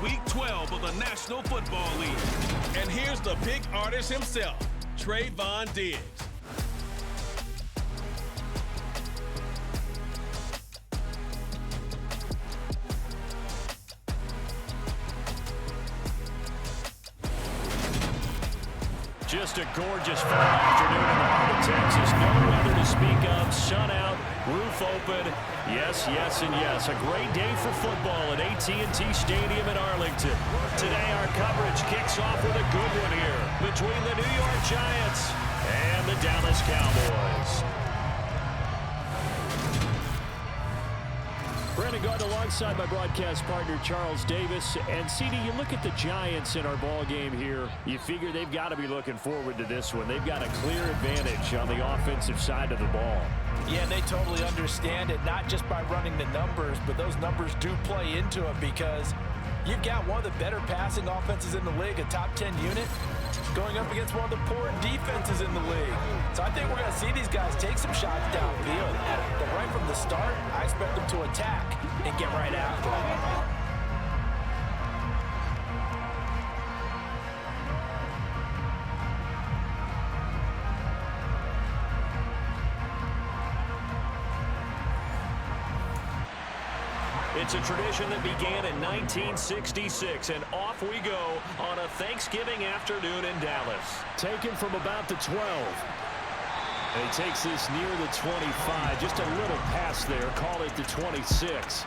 Week 12 of the National Football League. And here's the big artist himself, Trayvon Diggs. Just a gorgeous fall afternoon in the heart of Texas. No weather to speak of. Sun out, roof open. Yes, yes, and yes. A great day for football at AT&T Stadium in Arlington. Today our coverage kicks off with a good one here between the New York Giants and the Dallas Cowboys. Brandon Gardner alongside my broadcast partner Charles Davis. And CD, you look at the Giants in our ball game here, you figure they've got to be looking forward to this one. They've got a clear advantage on the offensive side of the ball. Yeah, they totally understand it, not just by running the numbers, but those numbers do play into it because you've got one of the better passing offenses in the league, a top 10 unit, going up against one of the poor defenses in the league. So I think we're going to see these guys take some shots downfield. But right from the start, I expect them to attack and get right after it. It's a tradition that began in 1966, and off we go on a Thanksgiving afternoon in Dallas. Taken from about the 12. And he takes this near the 25. Just a little pass there. Call it the 26.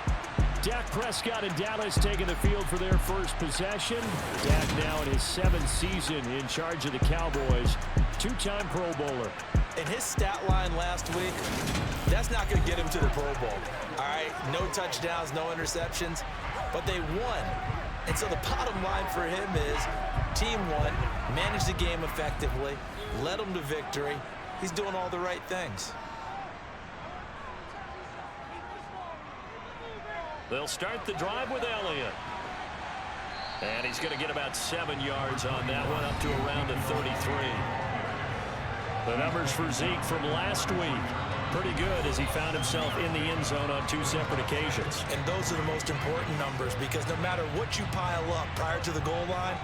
Dak Prescott and Dallas taking the field for their first possession. Dak now in his 7th season in charge of the Cowboys. Two-time Pro Bowler. In his stat line last week, that's not going to get him to the Pro Bowl. All right, no touchdowns, no interceptions, but they won. And so the bottom line for him is team won, managed the game effectively, led them to victory. He's doing all the right things. They'll start the drive with Elliott. And he's going to get about 7 yards on that one, up to around the 33. The numbers for Zeke from last week, pretty good as he found himself in the end zone on 2 separate occasions. And those are the most important numbers because no matter what you pile up prior to the goal line,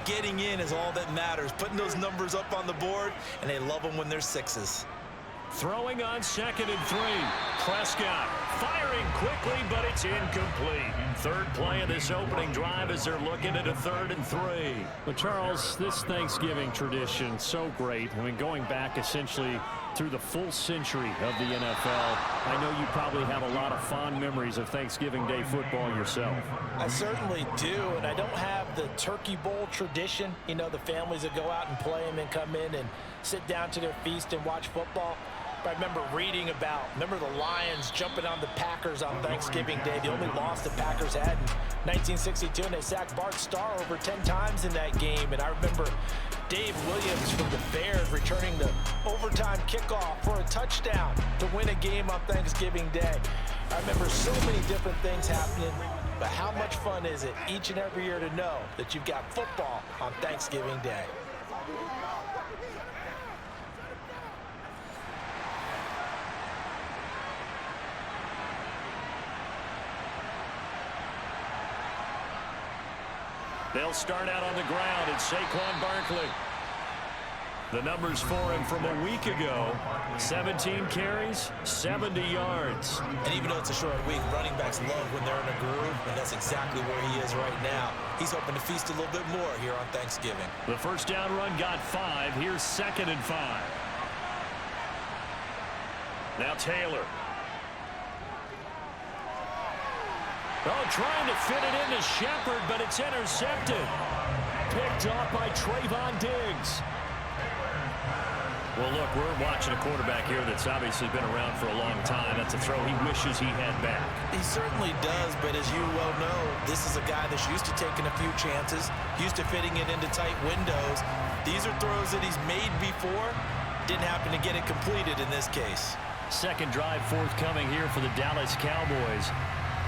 getting in is all that matters. Putting those numbers up on the board, and they love them when they're 6s. Throwing on 2nd and 3. Prescott firing quickly, but it's incomplete. Third play of this opening drive as they're looking at a 3rd and 3. Well, Charles, this Thanksgiving tradition, so great. I mean, going back essentially through the full century of the NFL. I know you probably have a lot of fond memories of Thanksgiving Day football yourself. I certainly do, and I don't have the Turkey Bowl tradition. You know, the families that go out and play and then come in and sit down to their feast and watch football. I remember reading about, the Lions jumping on the Packers on Thanksgiving Day, the only loss the Packers had in 1962, and they sacked Bart Starr over 10 times in that game. And I remember Dave Williams from the Bears returning the overtime kickoff for a touchdown to win a game on Thanksgiving Day. I remember so many different things happening, but how much fun is it each and every year to know that you've got football on Thanksgiving Day? They'll start out on the ground. It's Saquon Barkley. The numbers for him from a week ago, 17 carries, 70 yards. And even though it's a short week, running backs love when they're in a groove, and that's exactly where he is right now. He's hoping to feast a little bit more here on Thanksgiving. The first down run got 5. Here's 2nd and 5. Now Taylor. Oh, trying to fit it into Shepard, but it's intercepted. Picked off by Trayvon Diggs. Well, look, we're watching a quarterback here that's obviously been around for a long time. That's a throw he wishes he had back. He certainly does, but as you well know, this is a guy that's used to taking a few chances, used to fitting it into tight windows. These are throws that he's made before. Didn't happen to get it completed in this case. Second drive forthcoming here for the Dallas Cowboys.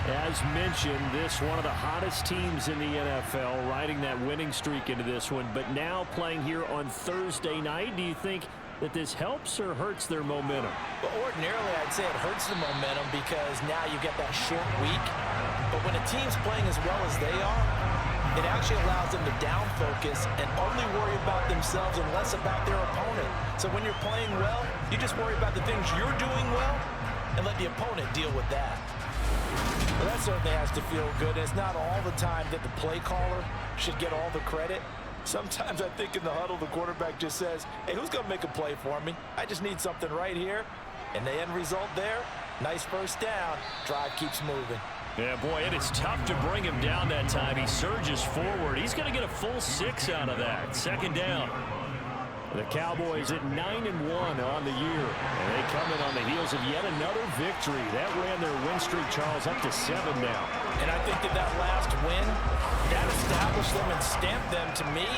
As mentioned, this one of the hottest teams in the NFL, riding that winning streak into this one, but now playing here on Thursday night. Do you think that this helps or hurts their momentum? Well, ordinarily, I'd say it hurts the momentum because now you get that short week. But when a team's playing as well as they are, it actually allows them to down focus and only worry about themselves and less about their opponent. So when you're playing well, you just worry about the things you're doing well and let the opponent deal with that. Well, that certainly has to feel good. It's not all the time that the play caller should get all the credit. Sometimes I think in the huddle, the quarterback just says, hey, who's going to make a play for me? I just need something right here. And the end result there, nice first down. Drive keeps moving. Yeah, boy, it is tough to bring him down that time. He surges forward. He's going to get a full 6 out of that. Second down. The Cowboys at 9-1 on the year. And they come in on the heels of yet another victory. That ran their win streak, Charles, up to 7 now. And I think that last win, that established them and stamped them, to me,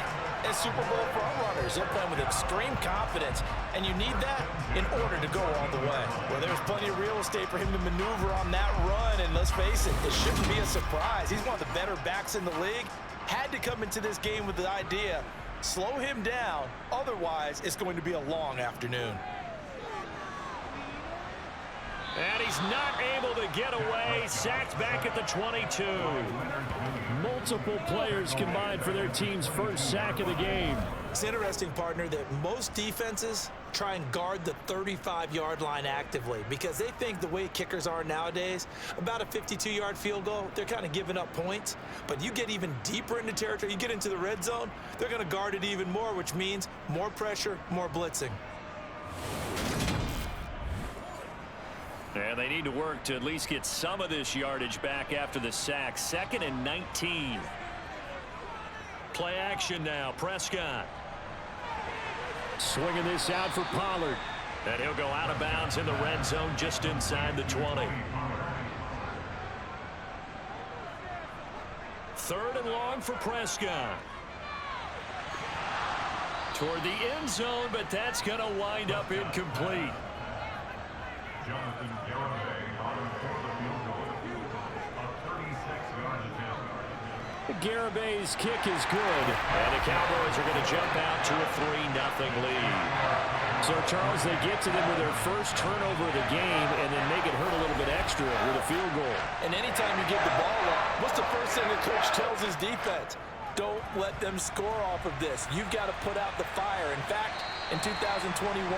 as Super Bowl frontrunners. They're playing with extreme confidence, and you need that in order to go all the way. Well, there's plenty of real estate for him to maneuver on that run, and let's face it, it shouldn't be a surprise. He's one of the better backs in the league. Had to come into this game with the idea, slow him down, otherwise it's going to be a long afternoon. And he's not able to get away. Sacked back at the 22. Multiple players combined for their team's first sack of the game. It's interesting, partner, that most defenses try and guard the 35-yard line actively because they think the way kickers are nowadays, about a 52-yard field goal, they're kind of giving up points. But you get even deeper into territory, you get into the red zone, they're going to guard it even more, which means more pressure, more blitzing. And they need to work to at least get some of this yardage back after the sack. 2nd and 19. Play action now. Prescott. Swinging this out for Pollard. And he'll go out of bounds in the red zone just inside the 20. 3rd and long for Prescott. Toward the end zone, but that's going to wind up incomplete. Garabay's kick is good. And the Cowboys are going to jump out to a 3-0 lead. So, Charles, they get to them with their first turnover of the game and then make it hurt a little bit extra with a field goal. And anytime you give the ball up, what's the first thing the coach tells his defense? Don't let them score off of this. You've got to put out the fire. In fact, in 2021,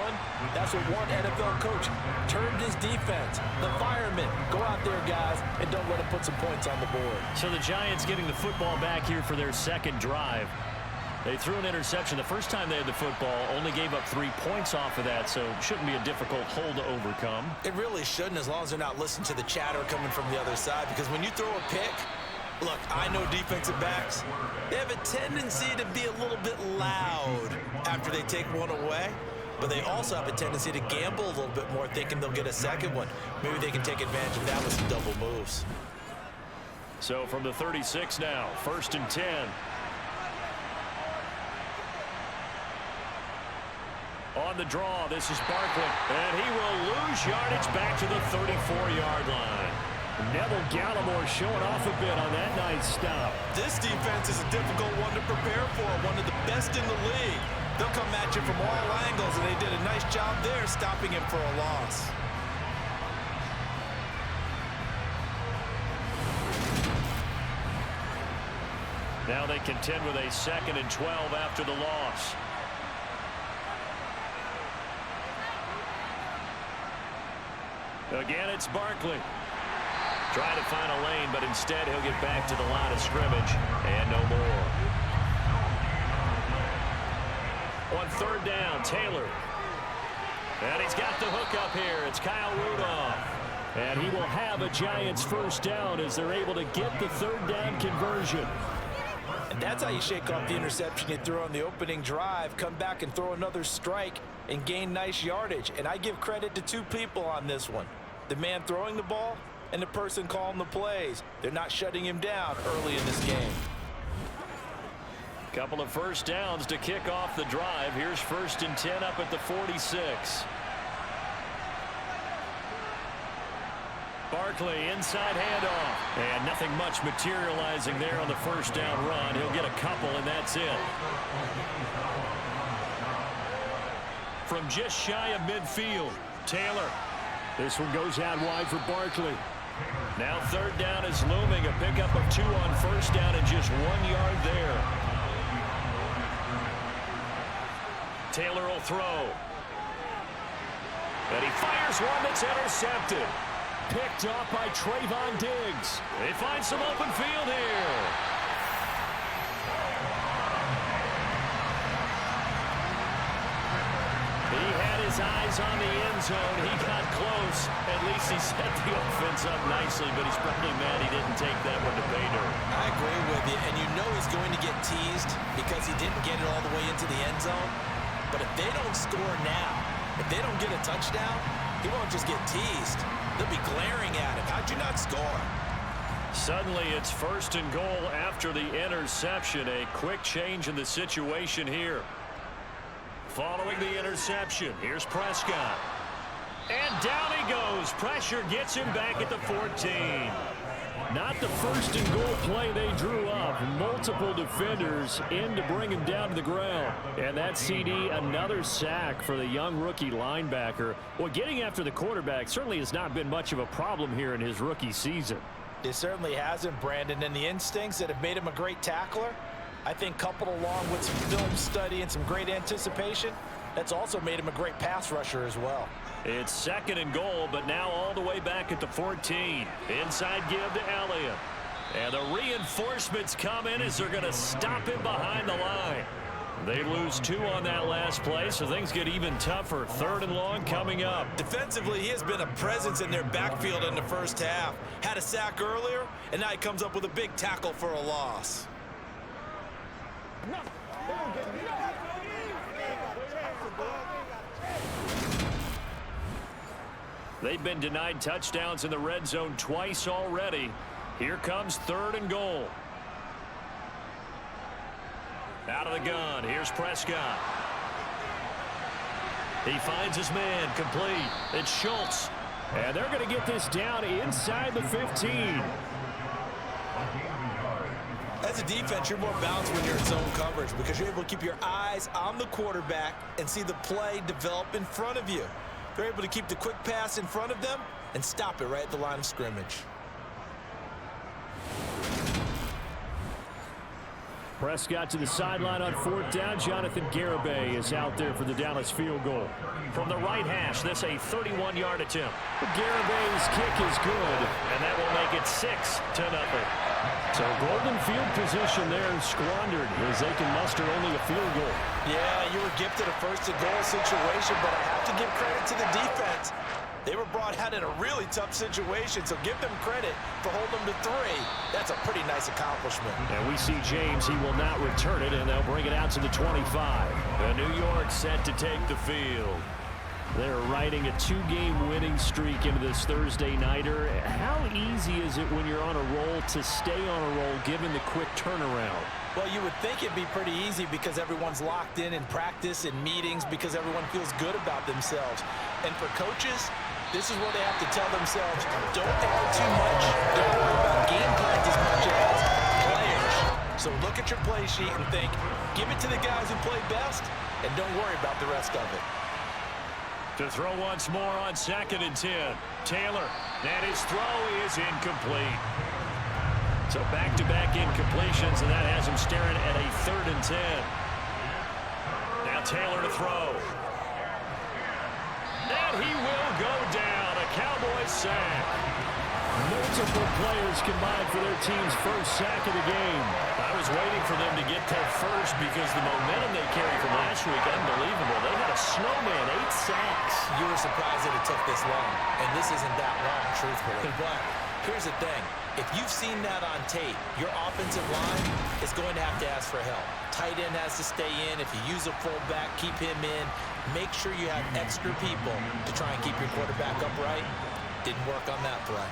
that's what one NFL coach termed his defense. The firemen. Go out there, guys, and don't let them put some points on the board. So the Giants getting the football back here for their second drive. They threw an interception the first time they had the football, only gave up 3 points off of that, so it shouldn't be a difficult hole to overcome. It really shouldn't, as long as they're not listening to the chatter coming from the other side, because when you throw a pick, look, I know defensive backs, they have a tendency to be a little bit loud after they take one away, but they also have a tendency to gamble a little bit more, thinking they'll get a second one. Maybe they can take advantage of that with some double moves. So from the 36 now, 1st and 10. On the draw, this is Barkley, and he will lose yardage back to the 34-yard line. Neville Gallimore showing off a bit on that nice stop. This defense is a difficult one to prepare for, one of the best in the league. They'll come at you from all angles, and they did a nice job there stopping him for a loss. Now they contend with a 2nd and 12 after the loss. Again, it's Barkley. Trying to find a lane, but instead he'll get back to the line of scrimmage and no more. On 3rd down, Taylor. And he's got the hook up here. It's Kyle Rudolph. And he will have a Giants first down as they're able to get the 3rd down conversion. And that's how you shake off the interception you threw on the opening drive, come back and throw another strike and gain nice yardage. And I give credit to 2 people on this one. The man throwing the ball and the person calling the plays. They're not shutting him down early in this game. Couple of first downs to kick off the drive. Here's 1st and 10 up at the 46. Barkley, inside handoff. And nothing much materializing there on the first down run. He'll get a couple, and that's it. From just shy of midfield, Taylor. This one goes out wide for Barkley. Now third down is looming. A pickup of 2 on first down and just 1 yard there. Taylor will throw. And he fires one that's intercepted. Picked off by Trayvon Diggs. They find some open field here. He had his eyes on the end zone. He got close. At least he set the offense up nicely, but he's probably mad he didn't take that one to pay dirt. I agree with you, and you know he's going to get teased because he didn't get it all the way into the end zone. But if they don't score now, if they don't get a touchdown, he won't just get teased. They'll be glaring at him. How'd you not score? Suddenly it's 1st and goal after the interception. A quick change in the situation here. Following the interception, here's Prescott. And down he goes. Pressure gets him back at the 14. Not the 1st and goal play they drew up. Multiple defenders in to bring him down to the ground. And that CD, another sack for the young rookie linebacker. Well, getting after the quarterback certainly has not been much of a problem here in his rookie season. It certainly hasn't, Brandon. And the instincts that have made him a great tackler, I think coupled along with some film study and some great anticipation, that's also made him a great pass rusher as well. It's 2nd and goal, but now all the way back at the 14. Inside give to Elliott. And the reinforcements come in as they're going to stop him behind the line. They lose 2 on that last play, so things get even tougher. 3rd and long coming up. Defensively, he has been a presence in their backfield in the first half. Had a sack earlier, and now he comes up with a big tackle for a loss. They've been denied touchdowns in the red zone twice already. Here comes 3rd and goal. Out of the gun, here's Prescott. He finds his man, complete. It's Schultz. And they're going to get this down inside the 15. As a defense, you're more balanced when you're in zone coverage because you're able to keep your eyes on the quarterback and see the play develop in front of you. They're able to keep the quick pass in front of them and stop it right at the line of scrimmage. Prescott to the sideline on 4th down. Jonathan Garibay is out there for the Dallas field goal. From the right hash, this a 31-yard attempt. Garibay's kick is good. And that will make it 6-0. So golden field position there squandered as they can muster only a field goal. Yeah, you were gifted a 1st and goal situation, but I have to give credit to the defense. They were brought out in a really tough situation, so give them credit for holding them to 3. That's a pretty nice accomplishment. And we see James, he will not return it, and they'll bring it out to the 25. And New York set to take the field. They're riding a 2-game winning streak into this Thursday nighter. How easy is it when you're on a roll to stay on a roll given the quick turnaround? Well, you would think it'd be pretty easy because everyone's locked in practice and meetings because everyone feels good about themselves. And for coaches, this is where they have to tell themselves, don't add too much, don't worry about game plans as much as players. So look at your play sheet and think, give it to the guys who play best, and don't worry about the rest of it. To throw once more on 2nd and 10. Taylor, and his throw is incomplete. So back-to-back incompletions, and that has him staring at a 3rd and 10. Now Taylor to throw. And he will go down. A Cowboys sack. Multiple players combined for their team's first sack of the game. I was waiting for them to get their first because the momentum they carried from last week, unbelievable. They had a snowman, 8 sacks. You were surprised that it took this long, and this isn't that long, truthfully. But here's the thing. If you've seen that on tape, your offensive line is going to have to ask for help. Tight end has to stay in. If you use a fullback, keep him in. Make sure you have extra people to try and keep your quarterback upright. Didn't work on that play.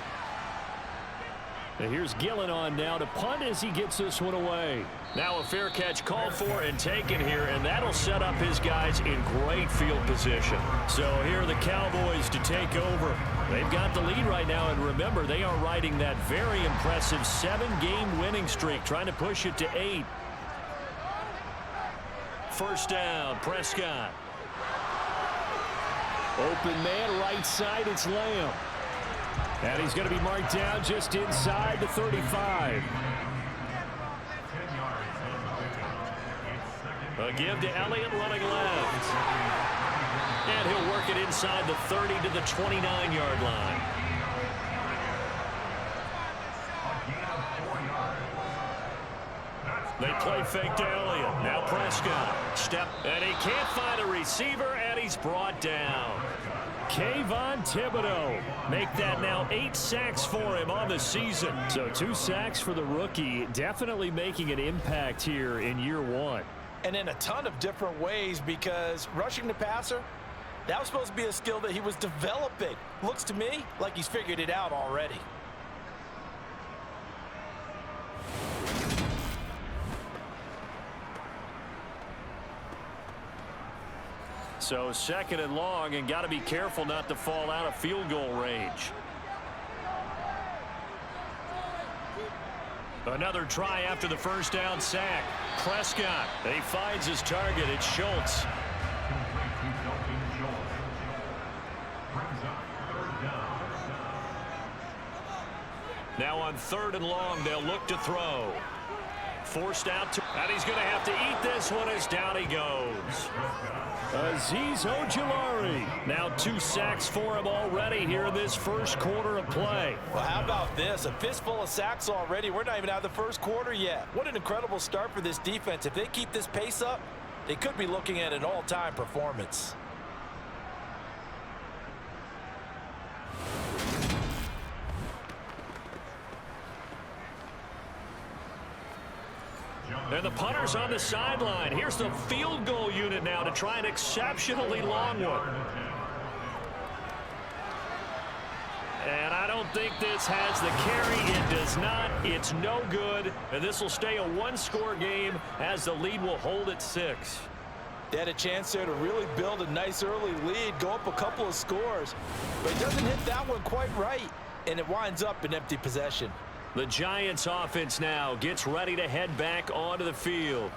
And here's Gillen on now to punt as he gets this one away. Now a fair catch called for and taken here, and that'll set up his guys in great field position. So here are the Cowboys to take over. They've got the lead right now, and remember, they are riding that very impressive 7-game winning streak, trying to push it to 8. 1st down, Prescott. Open man, right side, it's Lamb. And he's going to be marked down just inside the 35. A give to Elliott running left. And he'll work it inside the 30 to the 29-yard line. They play fake to Elliott. Now Prescott. Step. And he can't find a receiver, and he's brought down. Kayvon Thibodeau. Make that now 8 sacks for him on the season. So 2 sacks for the rookie. Definitely making an impact here in year 1. And in a ton of different ways, because rushing the passer, that was supposed to be a skill that he was developing. Looks to me like he's figured it out already. So 2nd and long, and got to be careful not to fall out of field goal range. Another try after the first down sack. Prescott, he finds his target. It's Schultz. Now on 3rd and long, they'll look to throw. Forced out to, and he's going to have to eat this one as down he goes. Azeez Ojulari. Now 2 sacks for him already here in this first quarter of play. Well, how about this? A fistful of sacks already. We're not even out of the first quarter yet. What an incredible start for this defense. If they keep this pace up, they could be looking at an all-time performance. And the punter's on the sideline. Here's the field goal unit now to try an exceptionally long one. And I don't think this has the carry. It does not. It's no good. And this will stay a 1-score game as the lead will hold at 6. They had a chance there to really build a nice early lead, go up a couple of scores. But it doesn't hit that one quite right, and it winds up an empty possession. The Giants offense now gets ready to head back onto the field.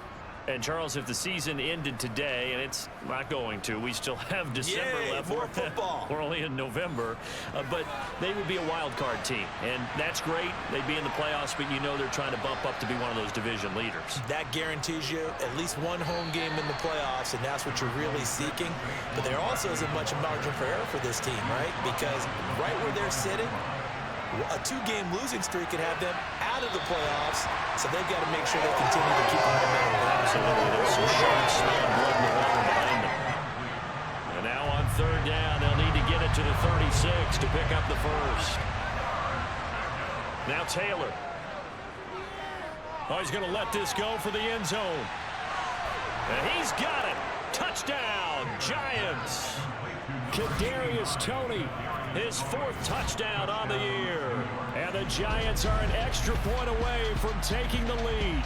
And, Charles, if the season ended today, and it's not going to, we still have December left. More football. We're only in November. But they would be a wild card team. And that's great. They'd be in the playoffs, but you know they're trying to bump up to be one of those division leaders. That guarantees you at least one home game in the playoffs, and that's what you're really seeking. But there also isn't much margin for error for this team, right? Because right where they're sitting, a 2-game losing streak could have them out of the playoffs, so they've got to make sure they continue to keep the momentum. Absolutely. There's some sharp smell blood in the water behind them. And now on 3rd down, they'll need to get it to the 36 to pick up the first. Now Taylor. Oh, he's going to let this go for the end zone. And he's got it. Touchdown, Giants. Kadarius Toney. His 4th touchdown on the year. And the Giants are an extra point away from taking the lead.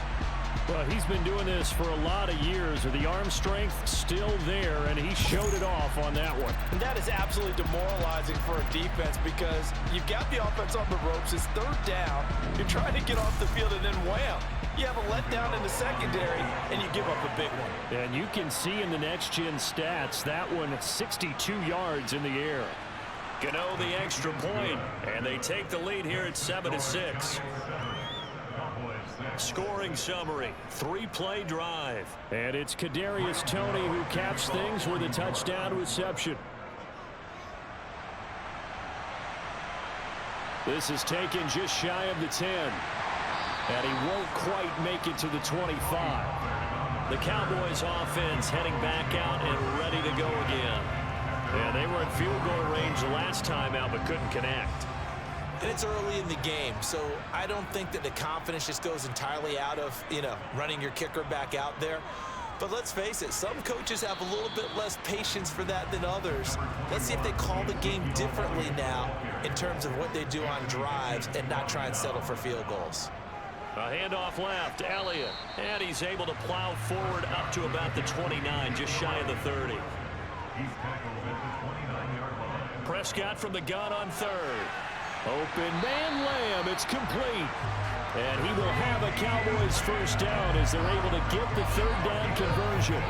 Well, he's been doing this for a lot of years with the arm strength still there, and he showed it off on that one. And that is absolutely demoralizing for a defense because you've got the offense on the ropes. It's 3rd down. You're trying to get off the field, and then wham, you have a letdown in the secondary, and you give up a big one. And you can see in the next-gen stats, that one 62 yards in the air. Gano the extra point, and they take the lead here at 7-6. Scoring summary, 3-play drive. And it's Kadarius Toney who caps things with a touchdown reception. This is taken just shy of the 10. And he won't quite make it to the 25. The Cowboys offense heading back out and ready to go again. Yeah, they were in field goal range the last time out but couldn't connect. And it's early in the game, so I don't think that the confidence just goes entirely out of, running your kicker back out there. But let's face it, some coaches have a little bit less patience for that than others. Let's see if they call the game differently now in terms of what they do on drives and not try and settle for field goals. A handoff left, Elliott, and he's able to plow forward up to about the 29, just shy of the 30. Prescott from the gun on 3rd. Open man Lamb, it's complete. And he will have a Cowboys first down as they're able to get the 3rd down conversion.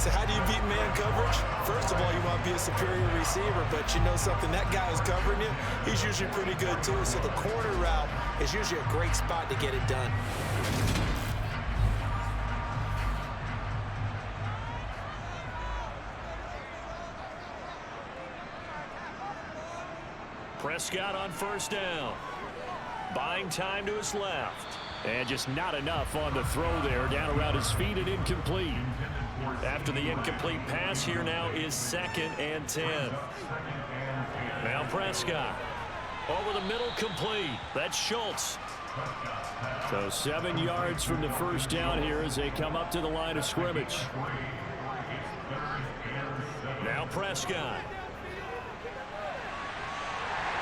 So how do you beat man coverage? First of all, you want to be a superior receiver, but you know something, that guy who's covering you, he's usually pretty good too. So the corner route is usually a great spot to get it done. Prescott on first down. Buying time to his left. And just not enough on the throw there. Down around his feet and incomplete. After the incomplete pass, here now is 2nd and 10. Now Prescott. Over the middle, complete. That's Schultz. So 7 yards from the first down here as they come up to the line of scrimmage. Now Prescott.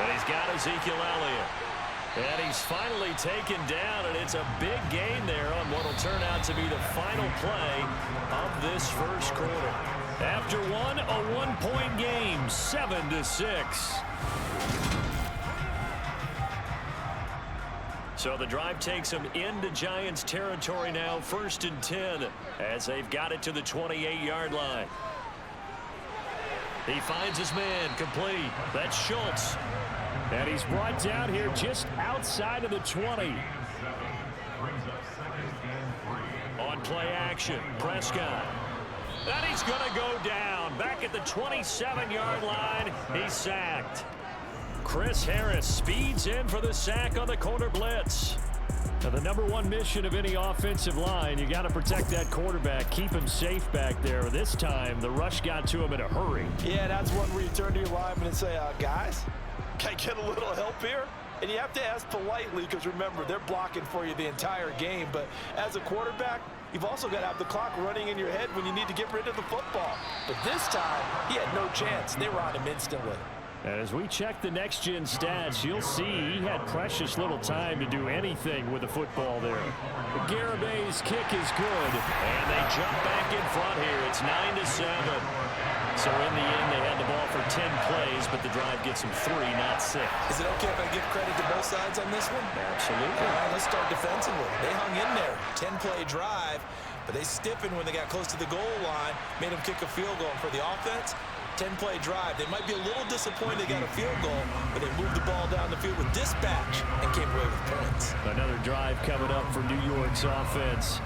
And he's got Ezekiel Elliott. And he's finally taken down, and it's a big gain there on what will turn out to be the final play of this first quarter. After one, a one-point game, 7-6. So the drive takes them into Giants territory now, 1st and 10, as they've got it to the 28-yard line. He finds his man, complete. That's Schultz. And he's brought down here just outside of the 20. On play action, Prescott. And he's going to go down. Back at the 27-yard line, he's sacked. Chris Harris speeds in for the sack on the corner blitz. Now, the number one mission of any offensive line, you got to protect that quarterback, keep him safe back there. This time, the rush got to him in a hurry. Yeah, that's one where you turn to your lineman and say, guys, can I get a little help here? And you have to ask politely because, remember, they're blocking for you the entire game. But as a quarterback, you've also got to have the clock running in your head when you need to get rid of the football. But this time, he had no chance. They were on him instantly. As we check the next-gen stats, you'll see he had precious little time to do anything with the football there. Garabay's kick is good. And they jump back in front here. It's 9-7. So in the end, they had the ball for 10 plays, but the drive gets them 3, not 6. Is it okay if I give credit to both sides on this one? Absolutely. All right, let's start defensively. They hung in there. 10-play drive, but they stiffened when they got close to the goal line, made them kick a field goal. For the offense, 10-play drive. They might be a little disappointed they got a field goal, but they moved the ball down the field with dispatch and came away with points. Another drive coming up for New York's offense.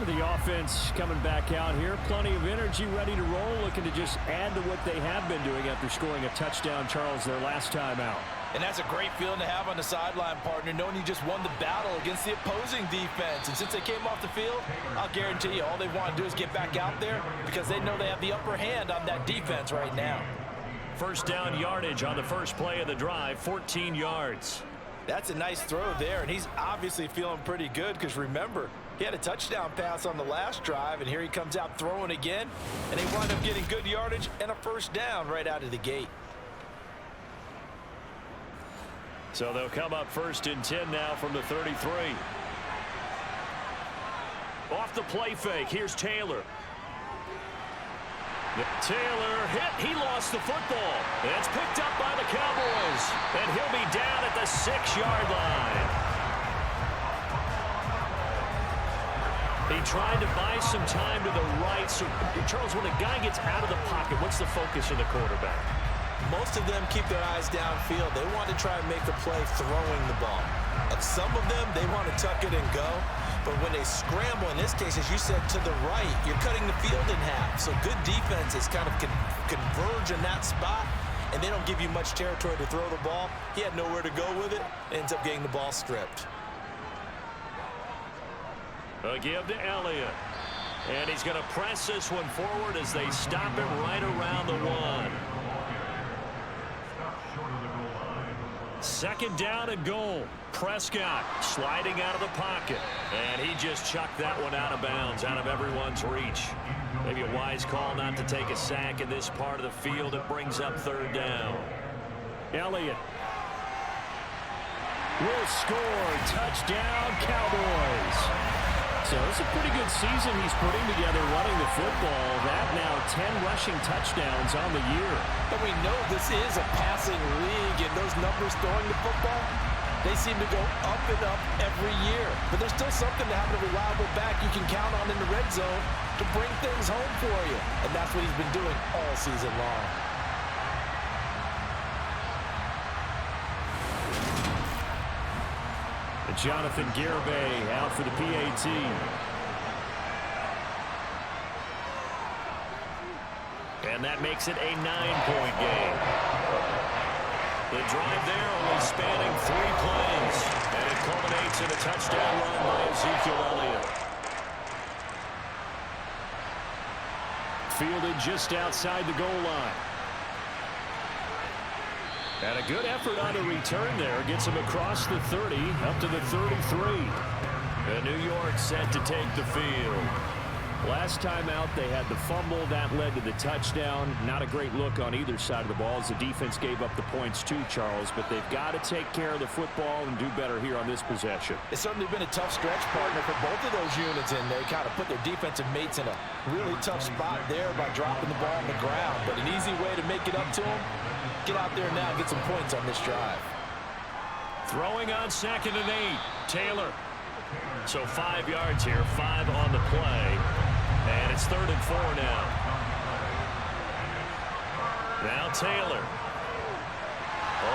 The offense coming back out here. Plenty of energy, ready to roll, looking to just add to what they have been doing after scoring a touchdown, Charles, their last time out. And that's a great feeling to have on the sideline, partner, knowing you just won the battle against the opposing defense. And since they came off the field, I'll guarantee you all they want to do is get back out there because they know they have the upper hand on that defense right now. First down yardage on the first play of the drive, 14 yards. That's a nice throw there, and he's obviously feeling pretty good because, remember, he had a touchdown pass on the last drive, and here he comes out throwing again, and they wind up getting good yardage and a first down right out of the gate. So they'll come up 1st and 10 now from the 33. Off the play fake, here's Taylor. Taylor hit, he lost the football. It's picked up by the Cowboys, and he'll be down at the 6-yard line. He tried to buy some time to the right. So, Charles, when a guy gets out of the pocket, what's the focus of the quarterback? Most of them keep their eyes downfield. They want to try and make the play throwing the ball. Some of them, they want to tuck it and go. But when they scramble, in this case, as you said, to the right, you're cutting the field in half. So good defenses kind of converge in that spot, and they don't give you much territory to throw the ball. He had nowhere to go with it. Ends up getting the ball stripped. A give to Elliott. And he's going to press this one forward as they stop him right around the 1. 2nd down and goal. Prescott sliding out of the pocket. And he just chucked that one out of bounds, out of everyone's reach. Maybe a wise call not to take a sack in this part of the field. It brings up 3rd down. Elliott will score. Touchdown, Cowboys. So it's a pretty good season he's putting together running the football. That now 10 rushing touchdowns on the year. And we know this is a passing league, and those numbers throwing the football, they seem to go up and up every year. But there's still something to having a reliable back you can count on in the red zone. to bring things home for you. And that's what he's been doing all season long. And Jonathan Garibay out for the PAT. And that makes it a 9-point game. The drive there only spanning 3 plays. And it culminates in a touchdown run by Ezekiel Elliott. Fielded just outside the goal line. And a good effort on the return there. Gets him across the 30, up to the 33. And New York set to take the field. Last time out, they had the fumble. That led to the touchdown. Not a great look on either side of the ball as the defense gave up the points too, Charles. But they've got to take care of the football and do better here on this possession. It's certainly been a tough stretch, partner, for both of those units, and they kind of put their defensive mates in a really tough spot there by dropping the ball on the ground. But an easy way to make it up to them, get out there now and get some points on this drive. Throwing on 2nd and 8. Taylor. So 5 yards here, 5 on the play. And it's 3rd and 4 now. Now Taylor.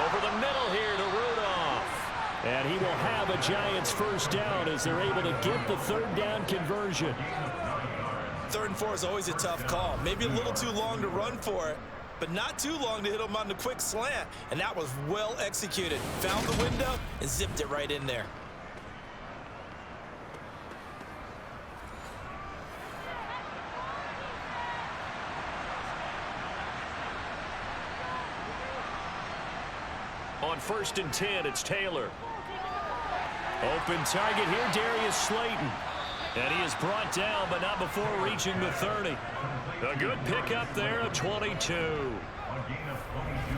Over the middle here to Rudolph. And he will have a Giants first down as they're able to get the 3rd down conversion. 3rd and 4 is always a tough call. Maybe a little too long to run for it, but not too long to hit him on the quick slant. And that was well executed. Found the window and zipped it right in there. On 1st and 10, it's Taylor. Open target here, Darius Slayton. And he is brought down, but not before reaching the 30. A good pickup there of 22.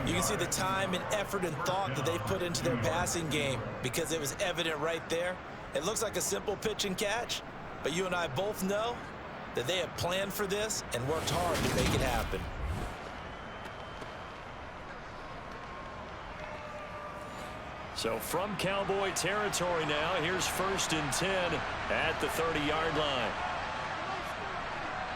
You can see the time and effort and thought that they put into their passing game because it was evident right there. It looks like a simple pitch and catch, but you and I both know that they have planned for this and worked hard to make it happen. So from Cowboy territory now, here's 1st and 10 at the 30-yard line.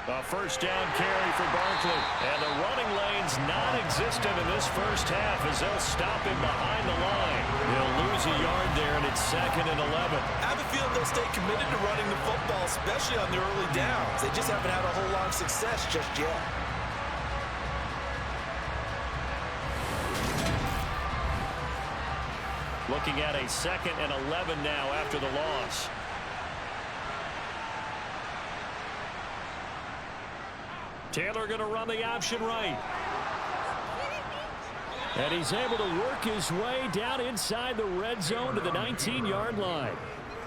A first down carry for Barkley. And the running lane's non-existent in this first half as they'll stop him behind the line. He'll lose a yard there, and it's 2nd and 11. I have a feeling they'll stay committed to running the football, especially on the early downs. They just haven't had a whole lot of success just yet. Looking at a 2nd and 11 now after the loss. Taylor going to run the option right. And he's able to work his way down inside the red zone to the 19-yard line.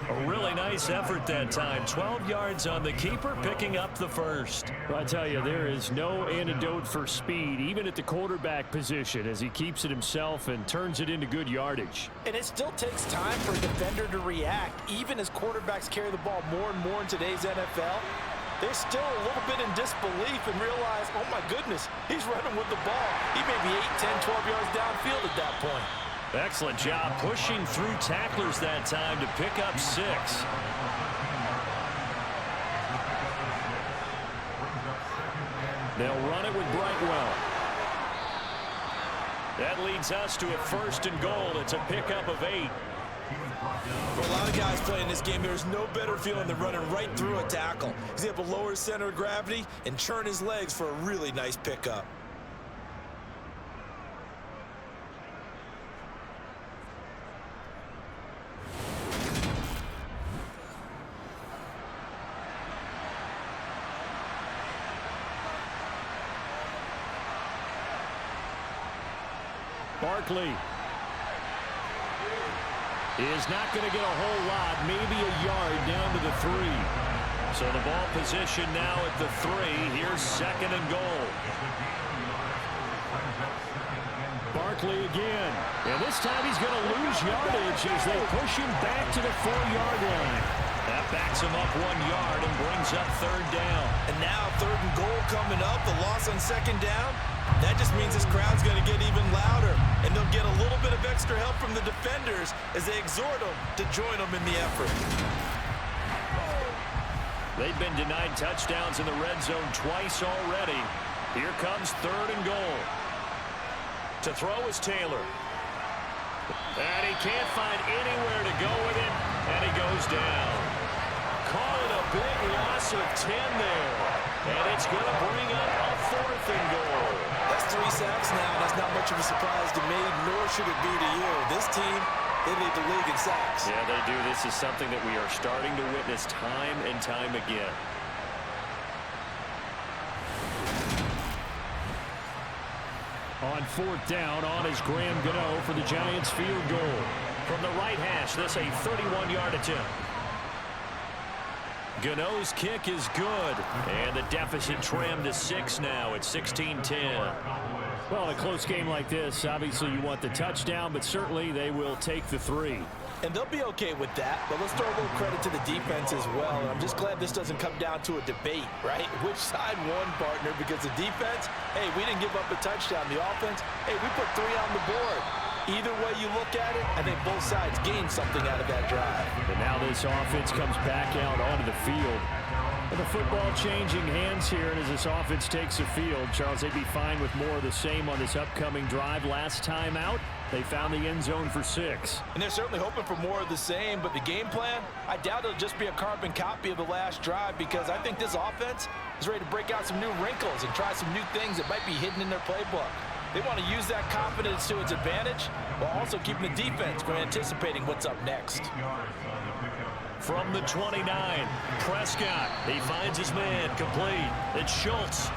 A really nice effort that time. 12 yards on the keeper, picking up the first. Well, I tell you, there is no antidote for speed, even at the quarterback position, as he keeps it himself and turns it into good yardage. And it still takes time for a defender to react, even as quarterbacks carry the ball more and more in today's NFL. They're still a little bit in disbelief and realize, oh my goodness, he's running with the ball. He may be 8, 10, 12 yards downfield at that point. Excellent job pushing through tacklers that time to pick up 6. They'll run it with Brightwell. That leads us to a 1st and goal. It's a pickup of 8. For a lot of guys playing this game, there's no better feeling than running right through a tackle. He's able to lower his center of gravity and churn his legs for a really nice pickup. Barkley is not going to get a whole lot, maybe a yard down to the 3. So the ball position now at the 3. Here's 2nd and goal. Barkley again. And this time he's going to lose yardage as they push him back to the 4-yard line. That backs him up 1 yard and brings up 3rd down. And now 3rd and goal coming up. The loss on 2nd down. That just means this crowd's going to get even louder. And they'll get a little bit of extra help from the defenders as they exhort them to join them in the effort. They've been denied touchdowns in the red zone twice already. Here comes 3rd and goal. To throw is Taylor. And he can't find anywhere to go with it, and he goes down. Call it a big loss of 10 there. And it's going to bring up a 4th and goal. That's 3 sacks now. That's not much of a surprise to me, nor should it be to you. This team, they lead the league in sacks. Yeah, they do. This is something that we are starting to witness time and time again. On 4th down, on is Graham Gano for the Giants field goal. From the right hash, this a 31-yard attempt. Gano's kick is good, and the deficit trimmed to 6 now at 16-10. Well, in a close game like this, obviously you want the touchdown, but certainly they will take the 3. And they'll be okay with that, but let's throw a little credit to the defense as well. And I'm just glad this doesn't come down to a debate, right? Which side won, partner? Because the defense, hey, we didn't give up a touchdown. The offense, hey, we put 3 on the board. Either way you look at it, I think both sides gained something out of that drive. And now this offense comes back out onto the field. With the football changing hands here, and as this offense takes the field, Charles, they'd be fine with more of the same on this upcoming drive. Last time out, they found the end zone for 6. And they're certainly hoping for more of the same, but the game plan, I doubt it'll just be a carbon copy of the last drive, because I think this offense is ready to break out some new wrinkles and try some new things that might be hidden in their playbook. They want to use that confidence to its advantage while also keeping the defense from anticipating what's up next. From the 29, Prescott. He finds his man, complete. It's Schultz.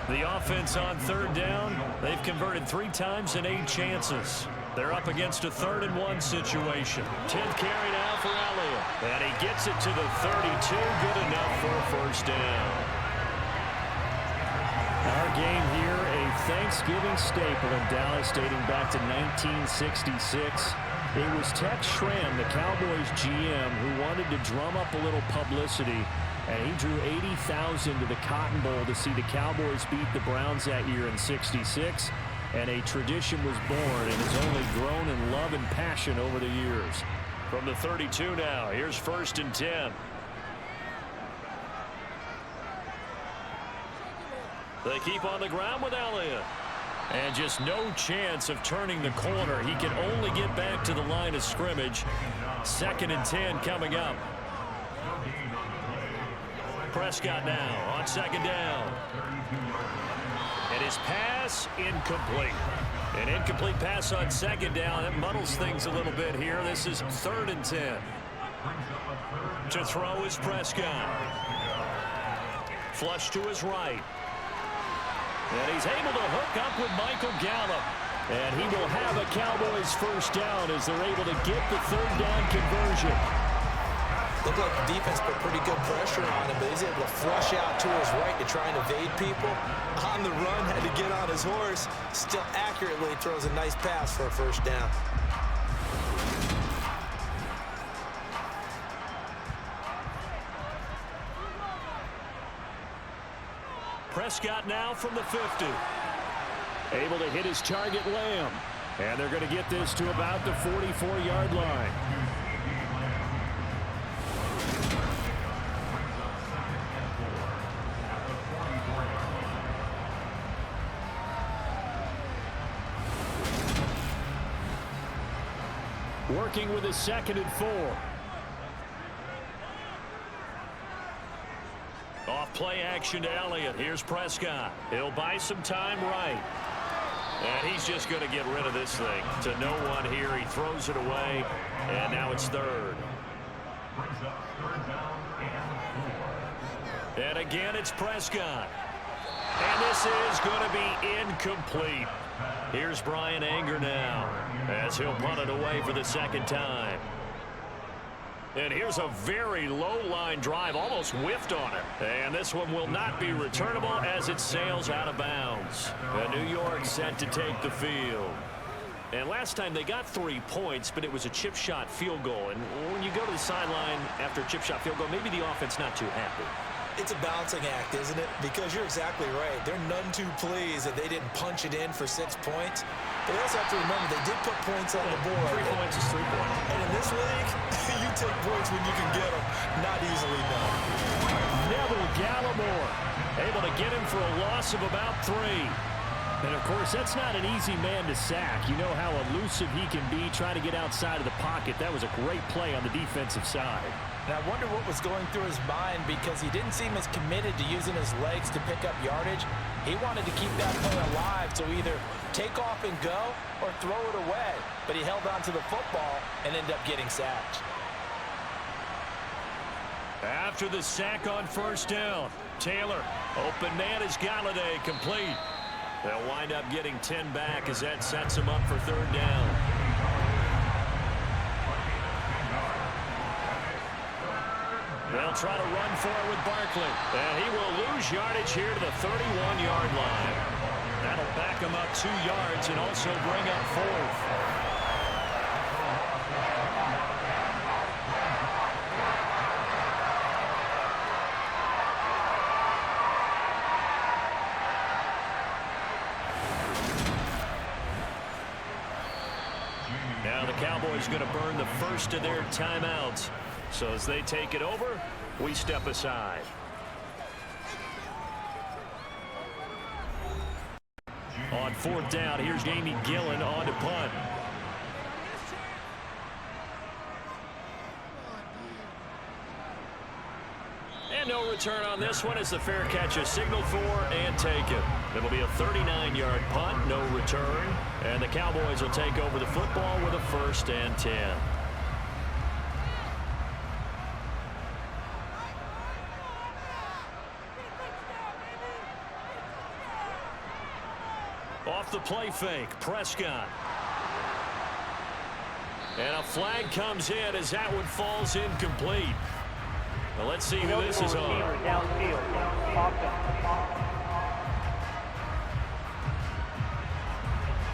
The offense on 3rd down. They've converted 3 times in 8 chances. They're up against a 3rd and 1 situation. 10th carry now for Elliott. And he gets it to the 32. Good enough for a 1st down. Our game here, a Thanksgiving staple in Dallas dating back to 1966. It was Tex Schramm, the Cowboys GM, who wanted to drum up a little publicity, and he drew 80,000 to the Cotton Bowl to see the Cowboys beat the Browns that year in '66, and a tradition was born and has only grown in love and passion over the years. From the 32 now, here's 1st and 10. They keep on the ground with Elliott. And just no chance of turning the corner. He can only get back to the line of scrimmage. 2nd and 10 coming up. Prescott now on 2nd down. And his pass incomplete. An incomplete pass on 2nd down. That muddles things a little bit here. This is 3rd and 10. To throw is Prescott. Flush to his right. And he's able to hook up with Michael Gallup. And he will have a Cowboys 1st down as they're able to get the 3rd down conversion. Looked like the defense put pretty good pressure on him, but he's able to flush out to his right to try and evade people. On the run, had to get on his horse. Still accurately throws a nice pass for a 1st down. Prescott now from the 50. Able to hit his target, Lamb. And they're going to get this to about the 44-yard line. Working with a 2nd and 4. Off play action to Elliott. Here's Prescott. He'll buy some time right. And he's just going to get rid of this thing. To no one here. He throws it away. And now it's 3rd. And again, it's Prescott. And this is going to be incomplete. Here's Brian Anger now as he'll punt it away for the 2nd time. And here's a very low-line drive, almost whiffed on it. And this one will not be returnable as it sails out of bounds. And New York set to take the field. And last time they got 3 points, but it was a chip shot field goal. And when you go to the sideline after a chip shot field goal, maybe the offense not too happy. It's a balancing act, isn't it? Because you're exactly right. They're none too pleased that they didn't punch it in for 6 points. But they also have to remember they did put points on the board. 3 points is 3 points. And in this league, you take points when you can get them. Not easily done. Neville Gallimore able to get him for a loss of about 3. And, of course, that's not an easy man to sack. You know how elusive he can be trying to get outside of the pocket. That was a great play on the defensive side. And I wonder what was going through his mind because he didn't seem as committed to using his legs to pick up yardage. He wanted to keep that play alive, so either take off and go or throw it away. But he held on to the football and ended up getting sacked. After the sack on first down, Taylor, open man is Galladay, complete. They'll wind up getting 10 back as that sets them up for third down. They'll try to run for it with Barkley. And he will lose yardage here to the 31-yard line. That'll back him up 2 yards and also bring up 4th. Now the Cowboys going to burn the first of their timeouts. So as they take it over, we step aside. On 4th down, here's Jamie Gillen on to punt. And no return on this one as the fair catch is signaled for and taken. It'll be a 39-yard punt, no return. And the Cowboys will take over the football with a 1st and 10. Off the play fake, Prescott. And a flag comes in as that one falls incomplete. Well, let's see who this is on.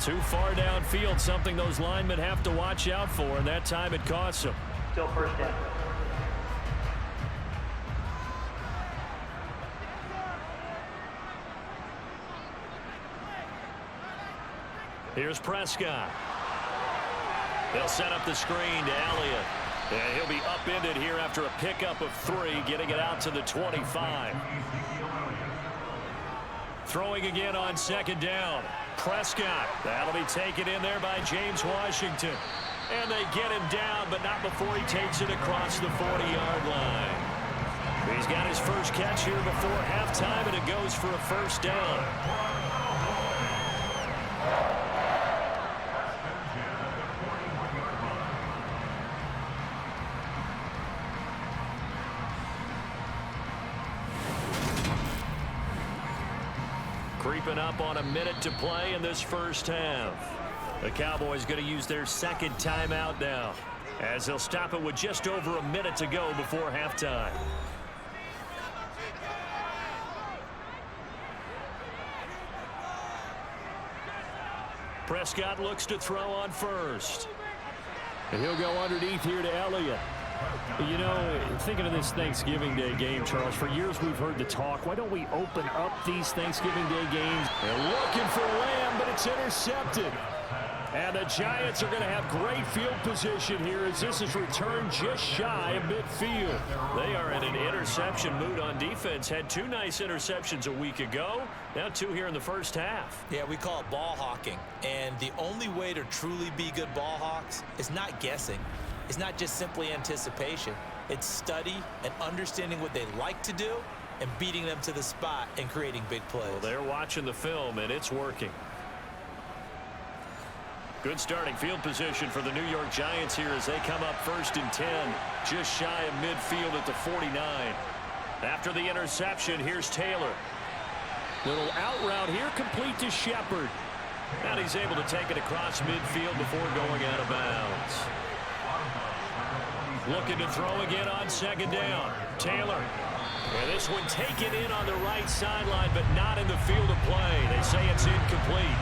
Too far downfield, something those linemen have to watch out for, and that time it costs them. Still first down. Here's Prescott. They'll set up the screen to Elliott. And he'll be upended here after a pickup of 3, getting it out to the 25. Throwing again on 2nd down. Prescott. That'll be taken in there by James Washington. And they get him down, but not before he takes it across the 40-yard line. He's got his first catch here before halftime, and it goes for a 1st down. Creeping up on a minute to play in this first half. The Cowboys going to use their 2nd timeout now, as they'll stop it with just over a minute to go before halftime. Prescott looks to throw on first. And he'll go underneath here to Elliott. You know, thinking of this Thanksgiving Day game, Charles, for years we've heard the talk, why don't we open up these Thanksgiving Day games? They're looking for Lamb, but it's intercepted. And the Giants are going to have great field position here as this is returned just shy of midfield. They are in an interception mood on defense. Had 2 nice interceptions a week ago. Now 2 here in the first half. Yeah, we call it ball hawking. And the only way to truly be good ball hawks is not guessing. It's not just simply anticipation. It's study and understanding what they like to do and beating them to the spot and creating big plays. Well, they're watching the film, and it's working. Good starting field position for the New York Giants here as they come up 1st and 10, just shy of midfield at the 49. After the interception, here's Taylor. Little out route here, complete to Shepard. And he's able to take it across midfield before going out of bounds. Looking to throw again on 2nd down. Taylor. And this one taken in on the right sideline, but not in the field of play. They say it's incomplete.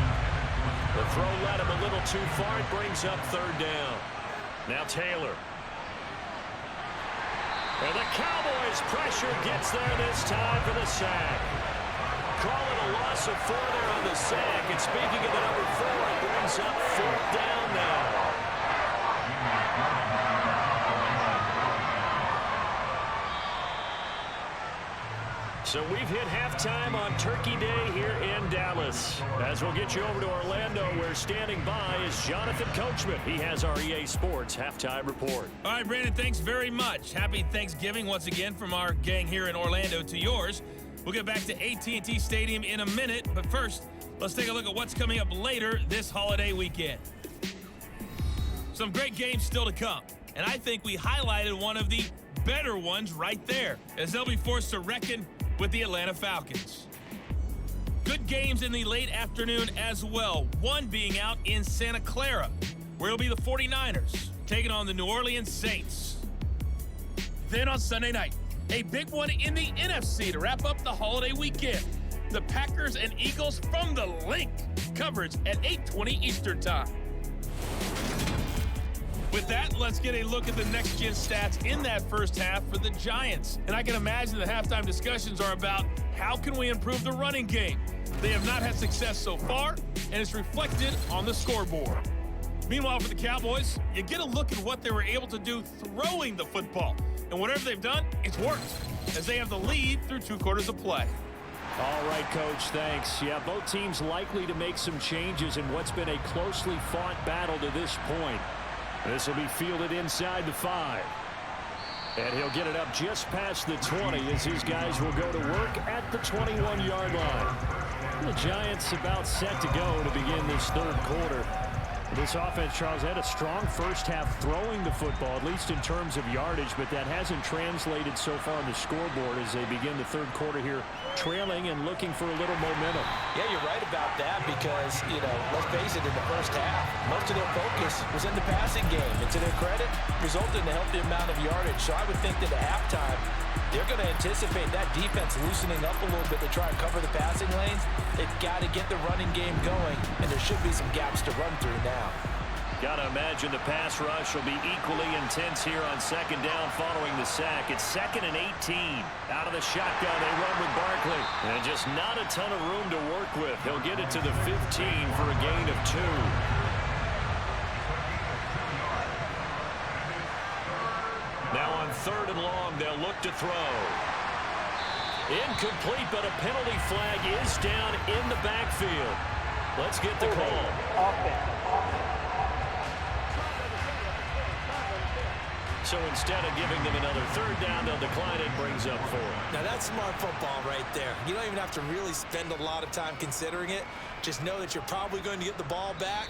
The throw led him a little too far. It brings up 3rd down. Now Taylor. And the Cowboys pressure gets there this time for the sack. Call it a loss of 4 there on the sack. And speaking of the number 4, it brings up 4th down now. So we've hit halftime on Turkey Day here in Dallas. As we'll get you over to Orlando, where standing by is Jonathan Coachman. He has our EA Sports halftime report. All right, Brandon, thanks very much. Happy Thanksgiving once again from our gang here in Orlando to yours. We'll get back to AT&T Stadium in a minute, but first, let's take a look at what's coming up later this holiday weekend. Some great games still to come, and I think we highlighted one of the better ones right there, as they'll be forced to reckon with the Atlanta Falcons. Good games in the late afternoon as well, one being out in Santa Clara, where it'll be the 49ers taking on the New Orleans Saints. Then on Sunday night, a big one in the NFC to wrap up the holiday weekend. The Packers and Eagles from the Link. Coverage at 8:20 Eastern Time. With that, let's get a look at the next-gen stats in that first half for the Giants. And I can imagine the halftime discussions are about how can we improve the running game. They have not had success so far, and it's reflected on the scoreboard. Meanwhile, for the Cowboys, you get a look at what they were able to do throwing the football. And whatever they've done, it's worked, as they have the lead through 2 quarters of play. All right, Coach, thanks. Yeah, both teams likely to make some changes in what's been a closely fought battle to this point. This will be fielded inside the 5. And he'll get it up just past the 20 as his guys will go to work at the 21-yard line. The Giants about set to go to begin this third quarter. This offense, Charles, had a strong first half throwing the football, at least in terms of yardage, but that hasn't translated so far on the scoreboard as they begin the third quarter here, trailing and looking for a little momentum. Yeah, you're right about that because, let's face it, in the first half, most of their focus was in the passing game. And to their credit, resulted in a healthy amount of yardage. So I would think that at halftime, they're going to anticipate that defense loosening up a little bit to try and cover the passing lanes. They've got to get the running game going, and there should be some gaps to run through now. Got to imagine the pass rush will be equally intense here on second down following the sack. It's 2nd and 18. Out of the shotgun, they run with Barkley. And just not a ton of room to work with. He'll get it to the 15 for a gain of 2. Now on 3rd and long, they'll look to throw. Incomplete, but a penalty flag is down in the backfield. Let's get the call. So instead of giving them another 3rd down, they'll decline it, brings up 4. Now that's smart football right there. You don't even have to really spend a lot of time considering it. Just know that you're probably going to get the ball back.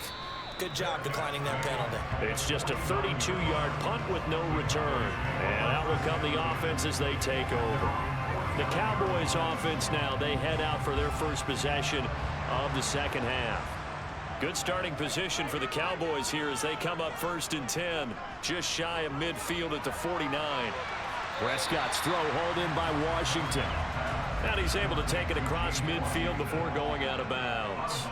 Good job declining that penalty. It's just a 32-yard punt with no return. And out will come the offense as they take over. The Cowboys offense now, they head out for their first possession of the second half. Good starting position for the Cowboys here as they come up 1st and 10, just shy of midfield at the 49. Prescott's throw hauled in by Washington. And he's able to take it across midfield before going out of bounds.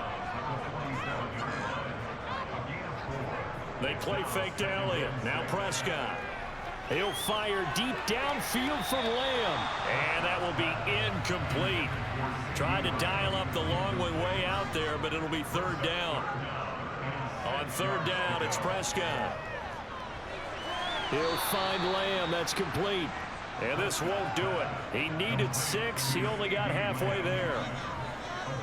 They play fake to Elliott. Now Prescott. He'll fire deep downfield for Lamb. And that will be incomplete. Tried to dial up the long one way out there, but it'll be 3rd down. On 3rd down, it's Prescott. He'll find Lamb. That's complete. And this won't do it. He needed 6. He only got halfway there.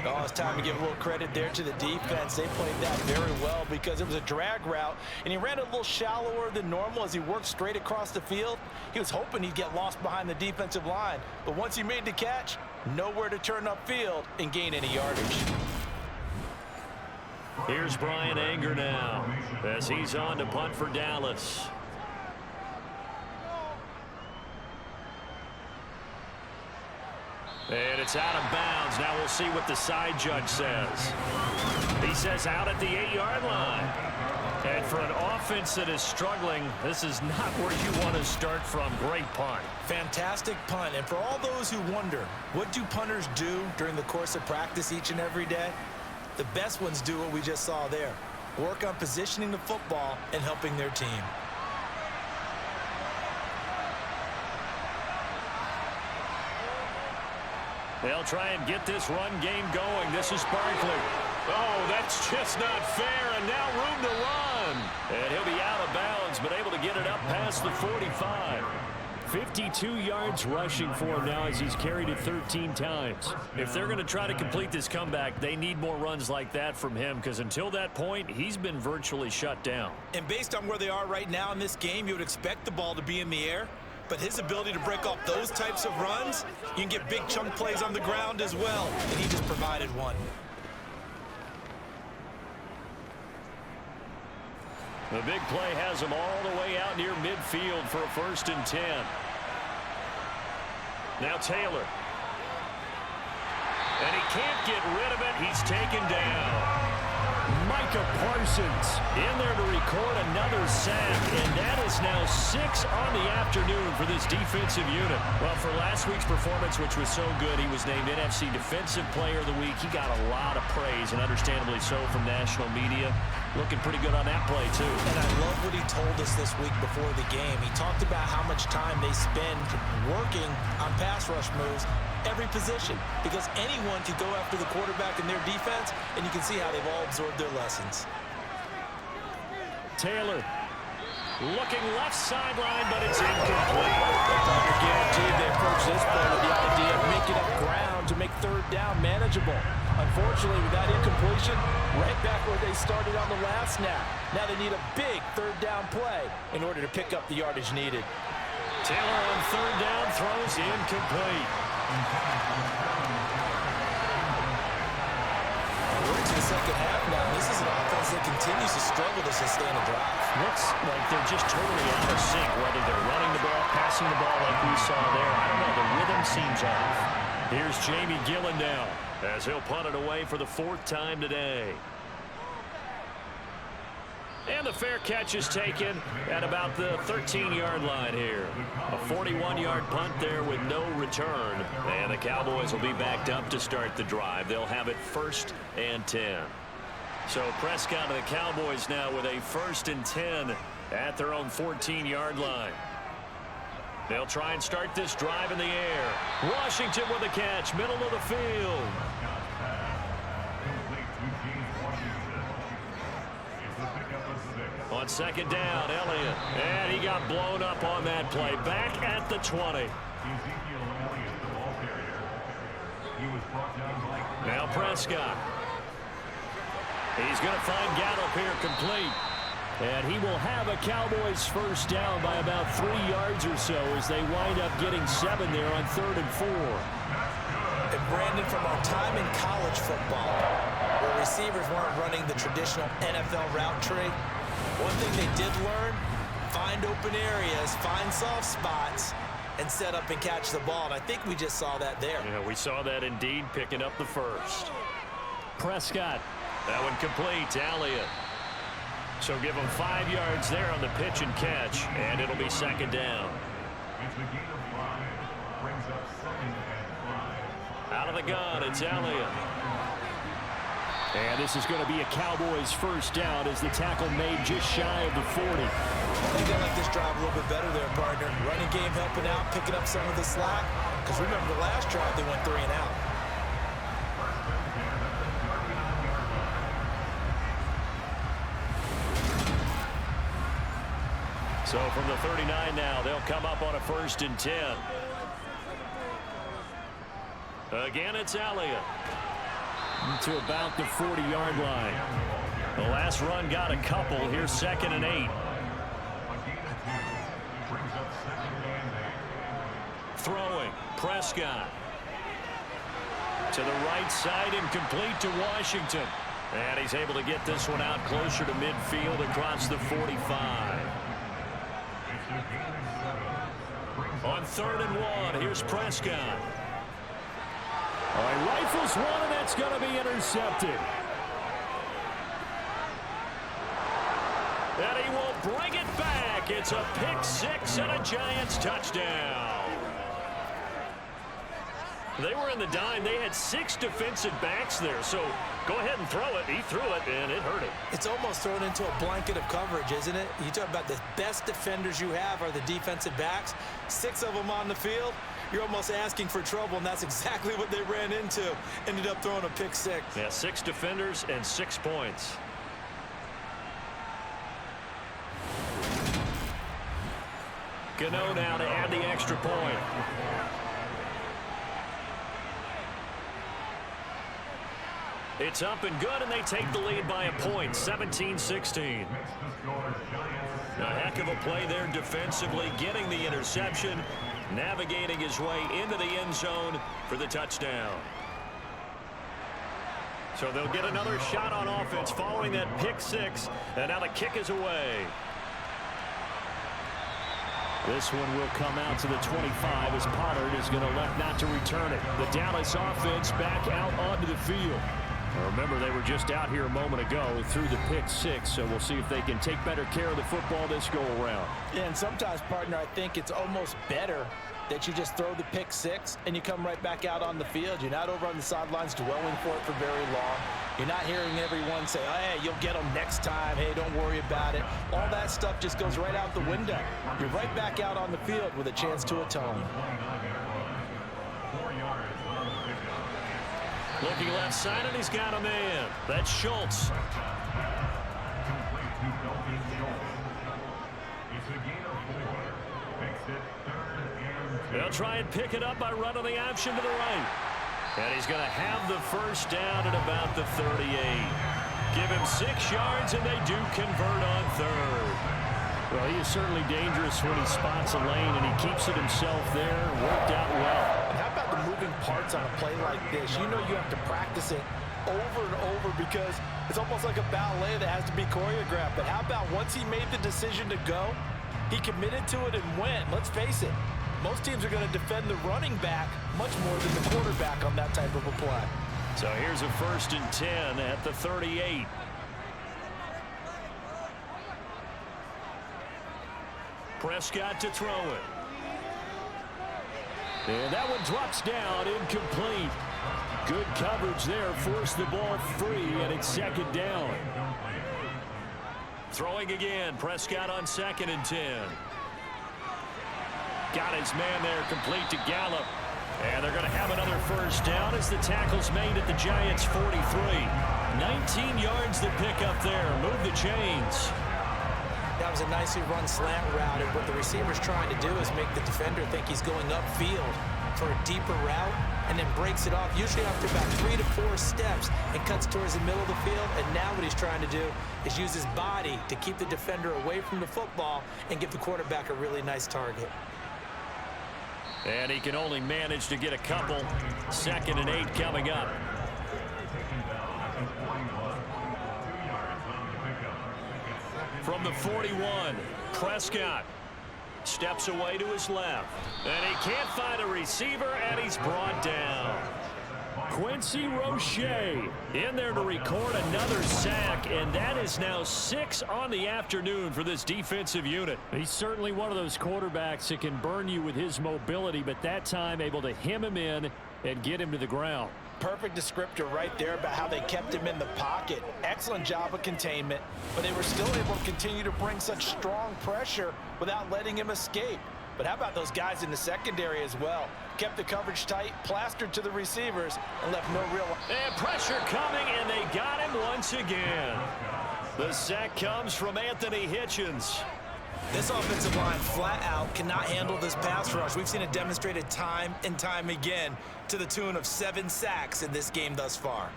Oh, it's time to give a little credit there to the defense. They played that very well because it was a drag route, and he ran it a little shallower than normal as he worked straight across the field. He was hoping he'd get lost behind the defensive line, but once he made the catch, nowhere to turn upfield and gain any yardage. Here's Brian Anger now as he's on to punt for Dallas. And it's out of bounds. Now we'll see what the side judge says. He says out at the 8-yard line. And for an offense that is struggling, this is not where you want to start from. Great punt. Fantastic punt. And for all those who wonder, what do punters do during the course of practice each and every day? The best ones do what we just saw there. Work on positioning the football and helping their team. They'll try and get this run game going. This is Barkley. Oh, that's just not fair, and now room to run. And he'll be out of bounds, but able to get it up past the 45. 52 yards rushing for him now as he's carried it 13 times. If they're going to try to complete this comeback, they need more runs like that from him, because until that point, he's been virtually shut down. And based on where they are right now in this game, you would expect the ball to be in the air. But his ability to break off those types of runs, you can get big chunk plays on the ground as well. And he just provided one. The big play has him all the way out near midfield for a 1st and 10. Now Taylor. And he can't get rid of it. He's taken down. Micah Parsons in there to record another sack, and that is now 6 on the afternoon for this defensive unit. Well, for last week's performance, which was so good, he was named NFC Defensive Player of the Week. He got a lot of praise, and understandably so, from national media. Looking pretty good on that play, too. And I love what he told us this week before the game. He talked about how much time they spend working on pass rush moves, every position, because anyone could go after the quarterback in their defense, and you can see how they've all absorbed their lessons. Taylor looking left sideline, but it's incomplete. You're guaranteed they approach this play with the idea of making up ground to make 3rd down manageable. Unfortunately, with that incompletion, right back where they started on the last snap. Now they need a big 3rd down play in order to pick up the yardage needed. Taylor on 3rd down throws incomplete. We're into the second half now. This is an offense that continues to struggle to sustain a drive. Looks like they're just totally out of sync, whether they're running the ball, passing the ball like we saw there. I don't know, the rhythm seems off. Here's Jamie Gillen now as he'll punt it away for the 4th time today. And the fair catch is taken at about the 13-yard line here. A 41-yard punt there with no return. And the Cowboys will be backed up to start the drive. They'll have it 1st and 10. So Prescott and the Cowboys now with a 1st and 10 at their own 14-yard line. They'll try and start this drive in the air. Washington with the catch, middle of the field. On 2nd down, Elliott. And he got blown up on that play. Back at the 20. Now Prescott. He's going to find Gallup here complete. And he will have a Cowboys 1st down by about 3 yards or so as they wind up getting 7 there on 3rd and 4. And Brandon, from our time in college football, where receivers weren't running the traditional NFL route tree, one thing they did learn, find open areas, find soft spots, and set up and catch the ball. And I think we just saw that there. Yeah, we saw that indeed, picking up the 1st. Prescott. That one complete. Elliott. So give him 5 yards there on the pitch and catch, and it'll be 2nd down. Out of the gun, it's Elliott. And this is going to be a Cowboys 1st down as the tackle made just shy of the 40. I think they like this drive a little bit better there, partner. Running game helping out, picking up some of the slack. Because remember the last drive, they went 3 and out. So from the 39 now, they'll come up on a 1st and 10. Again, it's Elliott. To about the 40-yard line. The last run got a couple. Here's 2nd and 8. Throwing. Prescott. To the right side and complete to Washington. And he's able to get this one out closer to midfield across the 45. On 3rd and 1, here's Prescott. All right, rifles one, and that's going to be intercepted. And he will bring it back. It's a pick 6 and a Giants touchdown. They were in the dime. They had 6 defensive backs there. So go ahead and throw it. He threw it, and it hurt him. It's almost thrown into a blanket of coverage, isn't it? You talk about the best defenders you have are the defensive backs. 6 of them on the field. you're almost asking for trouble, and that's exactly what they ran into. Ended up throwing a pick six. Yeah, 6 defenders and 6 points. Gano now to add the extra point. It's up and good, and they take the lead by a point, 17-16. A heck of a play there defensively, getting the interception, navigating his way into the end zone for the touchdown. So they'll get another shot on offense following that pick six, and now the kick is away. This one will come out to the 25 as Pollard is going to elect not to return it. The Dallas offense back out onto the field. Remember, they were just out here a moment ago through the pick six, so we'll see if they can take better care of the football this go-around. Yeah, and sometimes, partner, I think it's almost better that you just throw the pick six and you come right back out on the field. You're not over on the sidelines dwelling for it for very long. You're not hearing everyone say, oh, hey, you'll get them next time. Hey, don't worry about it. All that stuff just goes right out the window. You're right back out on the field with a chance to atone. Looking left side, and he's got a man. That's Schultz. They'll try and pick it up by running the option to the right. And he's going to have the first down at about the 38. Give him 6 yards, and they do convert on third. Well, he is certainly dangerous when he spots a lane, and he keeps it himself there. Worked out well. And how about the moving parts on a play like this? You know you have to practice it over and over because it's almost like a ballet that has to be choreographed. But how about once he made the decision to go, he committed to it and went. Let's face it, most teams are going to defend the running back much more than the quarterback on that type of a play. So here's a 1st and 10 at the 38. Prescott to throw it. And that one drops down, incomplete. Good coverage there, forced the ball free, and it's 2nd down. Throwing again, Prescott on 2nd and 10. Got his man there, complete to Gallup. And they're going to have another first down as the tackle's made at the Giants' 43. 19 yards to pick up there. Move the chains. That was a nicely run slant route, and what the receiver's trying to do is make the defender think he's going upfield for a deeper route, and then breaks it off, usually after about 3 to 4 steps, and cuts towards the middle of the field. And now what he's trying to do is use his body to keep the defender away from the football and give the quarterback a really nice target. And he can only manage to get a couple. 2nd and 8 coming up. From the 41, Prescott steps away to his left. And he can't find a receiver, and he's brought down. Quincy Roche in there to record another sack, and that is now 6 on the afternoon for this defensive unit. He's certainly one of those quarterbacks that can burn you with his mobility, but that time able to hem him in and get him to the ground. Perfect descriptor right there about how they kept him in the pocket. Excellent job of containment, but they were still able to continue to bring such strong pressure without letting him escape. But how about those guys in the secondary as well? Kept the coverage tight, plastered to the receivers, and left no real... And pressure coming, and they got him once again. The sack comes from Anthony Hitchens. This offensive line flat out cannot handle this pass rush. We've seen it demonstrated time and time again to the tune of 7 sacks in this game thus far.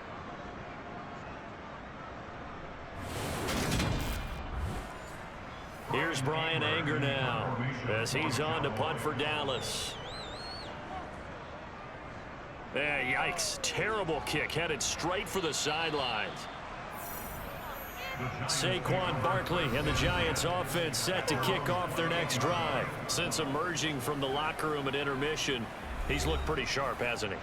Here's Brian Anger now as he's on to punt for Dallas. Yikes. Terrible kick headed straight for the sidelines. Saquon Barkley and the Giants offense set to kick off their next drive. Since emerging from the locker room at intermission, he's looked pretty sharp, hasn't he?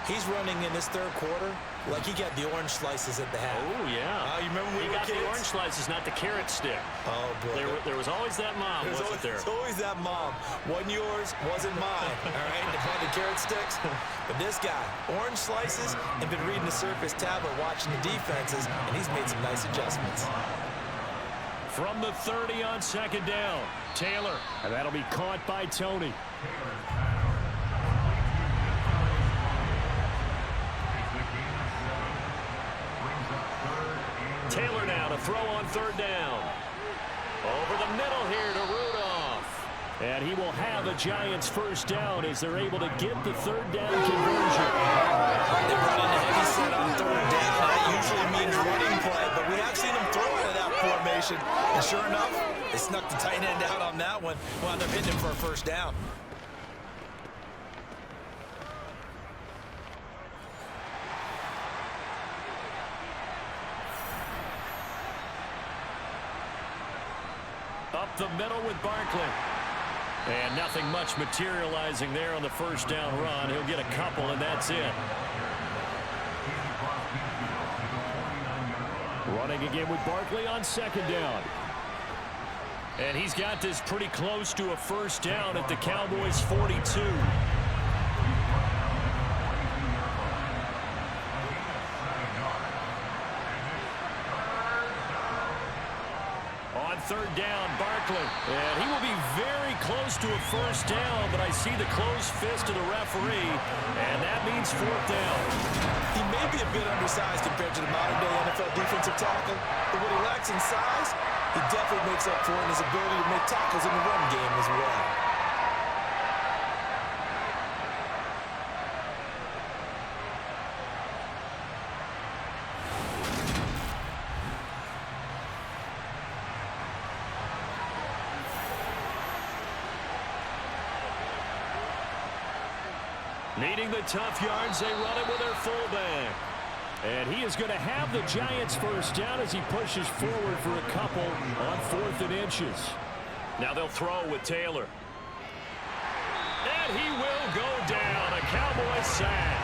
He's running in this 3rd quarter like he got the orange slices at the half. Oh, yeah. You remember when he we got were kids? the orange slices, not the carrot stick. Oh, boy. There was always that mom, wasn't there? There's always that mom. Wasn't yours, wasn't mine. All right, to find the carrot sticks. But this guy, orange slices, and been reading the Surface tablet, watching the defenses, and he's made some nice adjustments. From the 30 on 2nd down, Taylor. And that'll be caught by Tony. throw on third down. Over the middle here to Rudolph. And he will have a Giants first down as they're able to get the third down conversion. They're running a heavy set on third down. That usually means running play, but we have seen them throw out of that formation. And sure enough, they snuck the tight end out on that one. Wound up hitting him for a first down. Up the middle with Barkley. And nothing much materializing there on the first down run. He'll get a couple, and that's it. Running again with Barkley on second down. And he's got this pretty close to a first down at the Cowboys' 42. Third down, Barkley. And he will be very close to a first down, but I see the closed fist of the referee, and that means fourth down. He may be a bit undersized compared to the modern-day NFL defensive tackle, but what he lacks in size, he definitely makes up for in his ability to make tackles in the run game as well. Needing the tough yards, they run it with their fullback. And he is going to have the Giants first down as he pushes forward for a couple on 4th and inches. Now they'll throw with Taylor. And he will go down. A Cowboys sack.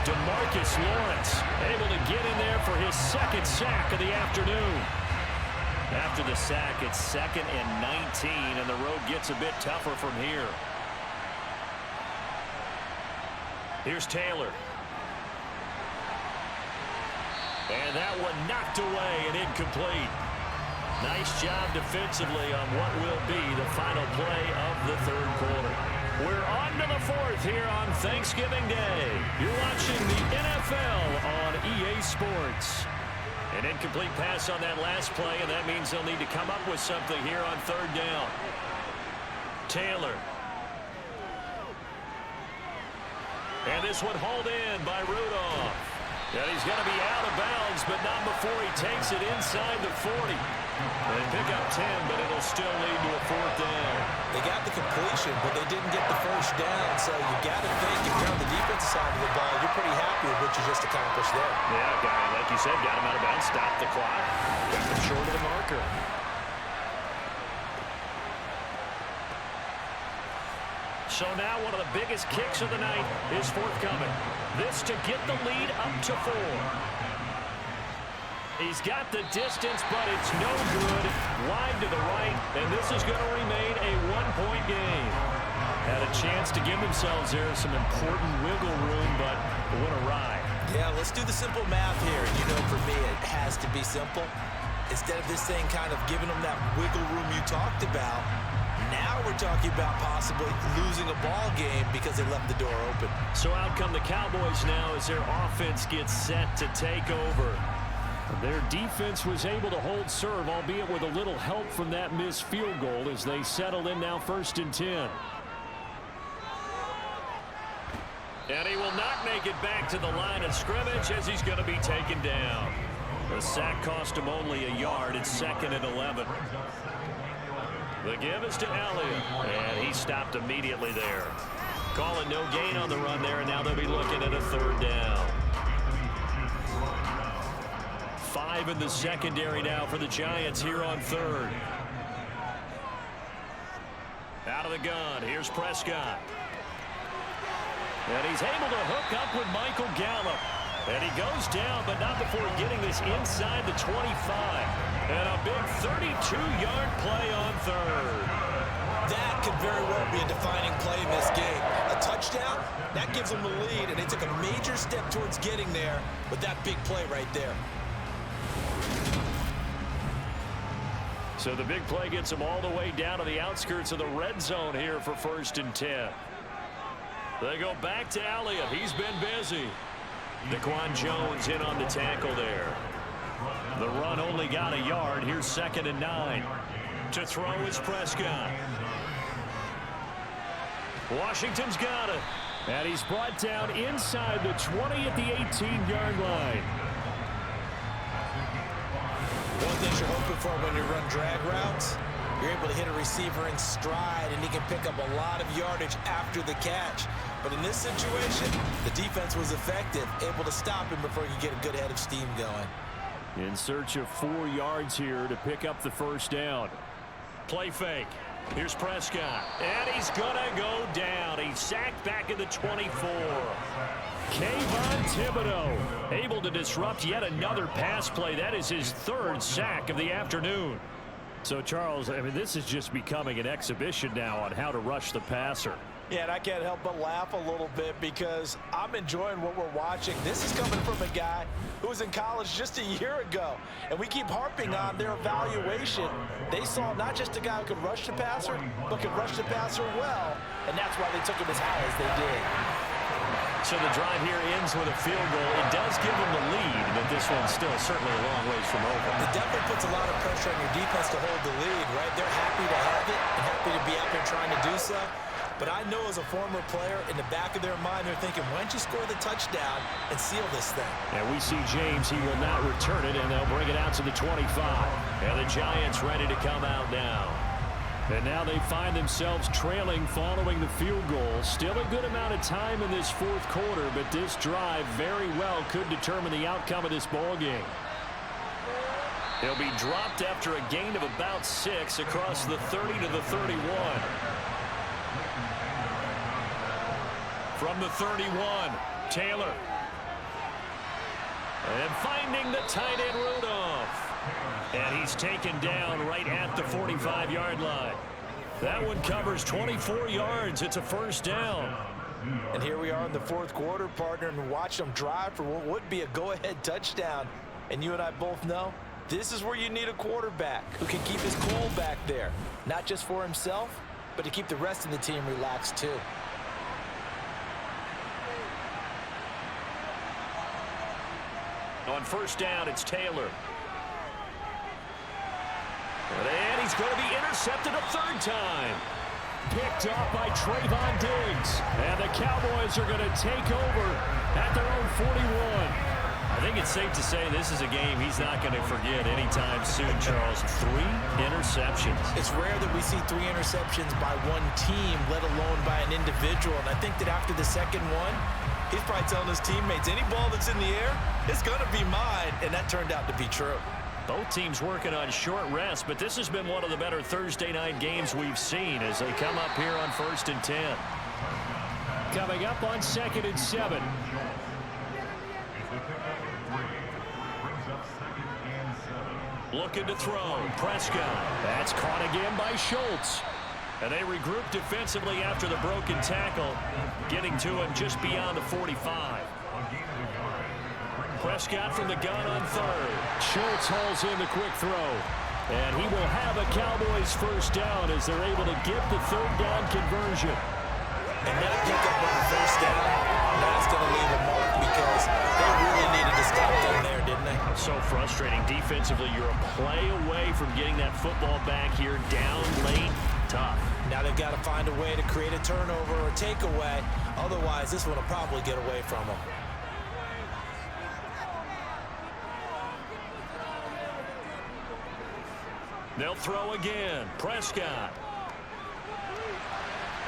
DeMarcus Lawrence able to get in there for his second sack of the afternoon. After the sack, it's 2nd and 19, and the road gets a bit tougher from here. Here's Taylor. And that one knocked away and incomplete. Nice job defensively on what will be the final play of the third quarter. We're on to the 4th here on Thanksgiving Day. You're watching the NFL on EA Sports. An incomplete pass on that last play, and that means they'll need to come up with something here on third down. Taylor. And this one hauled in by Rudolph. And he's going to be out of bounds, but not before he takes it inside the 40. They pick up 10, but it'll still lead to a fourth down. They got the completion, but they didn't get the first down, so you got to think if you're on the defensive side of the ball, you're pretty happy with what you just accomplished there. Yeah, guy, like you said, got him out of bounds, stopped the clock, got him short of the marker. So now one of the biggest kicks of the night is forthcoming. This to get the lead up to 4. He's got the distance, but it's no good. Wide to the right, and this is going to remain a one-point game. Had a chance to give themselves there some important wiggle room, but went awry. Yeah, let's do the simple math here. You know, for me, it has to be simple. Instead of this thing kind of giving them that wiggle room you talked about, now we're talking about possibly losing a ball game because they left the door open. So out come the Cowboys now as their offense gets set to take over. Their defense was able to hold serve, albeit with a little help from that missed field goal as they settle in now 1st and 10. And he will not make it back to the line of scrimmage as he's going to be taken down. The sack cost him only a yard. It's 2nd and 11. The give is to Elliott, and he stopped immediately there. Calling no gain on the run there, and now they'll be looking at a third down. 5 in the secondary now for the Giants here on third. Out of the gun, here's Prescott. And he's able to hook up with Michael Gallup. And he goes down, but not before getting this inside the 25. And a big 32-yard play on third. That could very well be a defining play in this game. A touchdown, that gives them the lead, and they took a major step towards getting there with that big play right there. So the big play gets them all the way down to the outskirts of the red zone here for 1st and 10. They go back to Elliott. He's been busy. Daquan Jones in on the tackle there. The run only got a yard. Here's 2nd and 9. To throw is Prescott. Washington's got it. And he's brought down inside the 20 at the 18-yard line. One thing you're hoping for when you run drag routes, you're able to hit a receiver in stride, and he can pick up a lot of yardage after the catch. But in this situation, the defense was effective, able to stop him before he could get a good head of steam going. In search of 4 yards here to pick up the first down. Play fake. Here's Prescott. And he's going to go down. He's sacked back at the 24. Kayvon Thibodeau able to disrupt yet another pass play. That is his 3rd sack of the afternoon. So, Charles, I mean, this is just becoming an exhibition now on how to rush the passer. Yeah, and I can't help but laugh a little bit because I'm enjoying what we're watching. This is coming from a guy who was in college just a year ago, and we keep harping on their evaluation. They saw not just a guy who could rush the passer, but could rush the passer well, and that's why they took him as high as they did. So the drive here ends with a field goal. It does give them the lead, but this one's still certainly a long ways from over. It definitely puts a lot of pressure on your defense to hold the lead, right? They're happy to have it and happy to be out there trying to do so. But I know as a former player, in the back of their mind, they're thinking, why don't you score the touchdown and seal this thing? And we see James. He will not return it, and they'll bring it out to the 25. And the Giants ready to come out now. And now they find themselves trailing following the field goal. Still a good amount of time in this 4th quarter, but this drive very well could determine the outcome of this ball game. He'll be dropped after a gain of about 6 across the 30 to the 31. From the 31, Taylor. And finding the tight end Rudolph. And he's taken down right at the 45-yard line. That one covers 24 yards. It's a first down. And here we are in the 4th quarter, partner, and watch them drive for what would be a go-ahead touchdown. And you and I both know this is where you need a quarterback who can keep his cool back there. Not just for himself, but to keep the rest of the team relaxed too. On first down, it's Taylor. And he's going to be intercepted a 3rd time. Picked off by Trayvon Diggs. And the Cowboys are going to take over at their own 41. I think it's safe to say this is a game he's not going to forget anytime soon, Charles. 3 interceptions. It's rare that we see 3 interceptions by one team, let alone by an individual. And I think that after the 2nd one, he's probably telling his teammates, any ball that's in the air, it's going to be mine. And that turned out to be true. Both teams working on short rest, but this has been one of the better Thursday night games we've seen as they come up here on 1st and 10. Coming up on 2nd and 7. Looking to throw. Prescott. That's caught again by Schultz. And they regroup defensively after the broken tackle, getting to him just beyond the 45. Prescott from the gun on 3rd. Schultz hauls in the quick throw. And he will have a Cowboys first down as they're able to get the 3rd down conversion. And that pickup on the first down, that's going to leave a mark because they really needed to stop them there, didn't they? So frustrating. Defensively, you're a play away from getting that football back here down late. Tough. Now they've got to find a way to create a turnover or takeaway. Otherwise, this one will probably get away from them. They'll throw again. Prescott.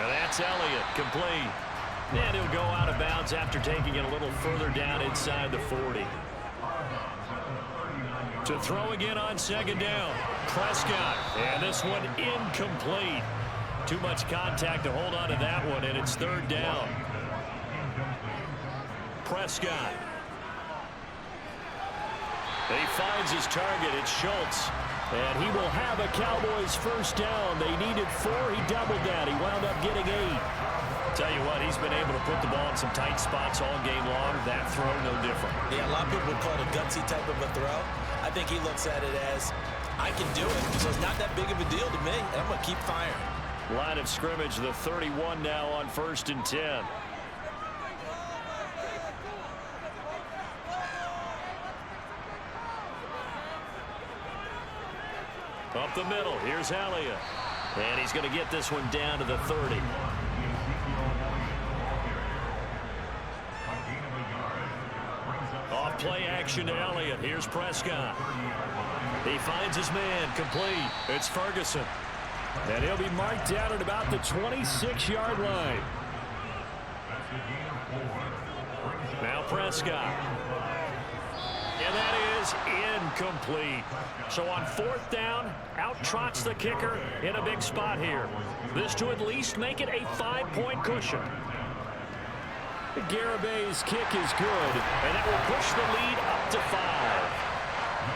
And that's Elliott, complete. And he'll go out of bounds after taking it a little further down inside the 40. To throw again on 2nd down. Prescott. And this one incomplete. Too much contact to hold on to that one, and it's 3rd down. Prescott. And he finds his target. It's Schultz. And he will have a Cowboys first down. They needed 4. He doubled that. He wound up getting 8. Tell you what, he's been able to put the ball in some tight spots all game long. That throw, no different. Yeah, a lot of people would call it a gutsy type of a throw. I think he looks at it as, I can do it, so it's not that big of a deal to me, and I'm going to keep firing. Line of scrimmage, the 31 now on 1st and 10. Up the middle, here's Elliott. And he's going to get this one down to the 30. Off play action to Elliott. Here's Prescott. He finds his man, complete. It's Ferguson. And he'll be marked down at about the 26-yard line. Now Prescott. And that is incomplete. So on 4th down, out trots the kicker in a big spot here. This to at least make it a 5-point cushion. Garabay's kick is good. And that will push the lead up to 5.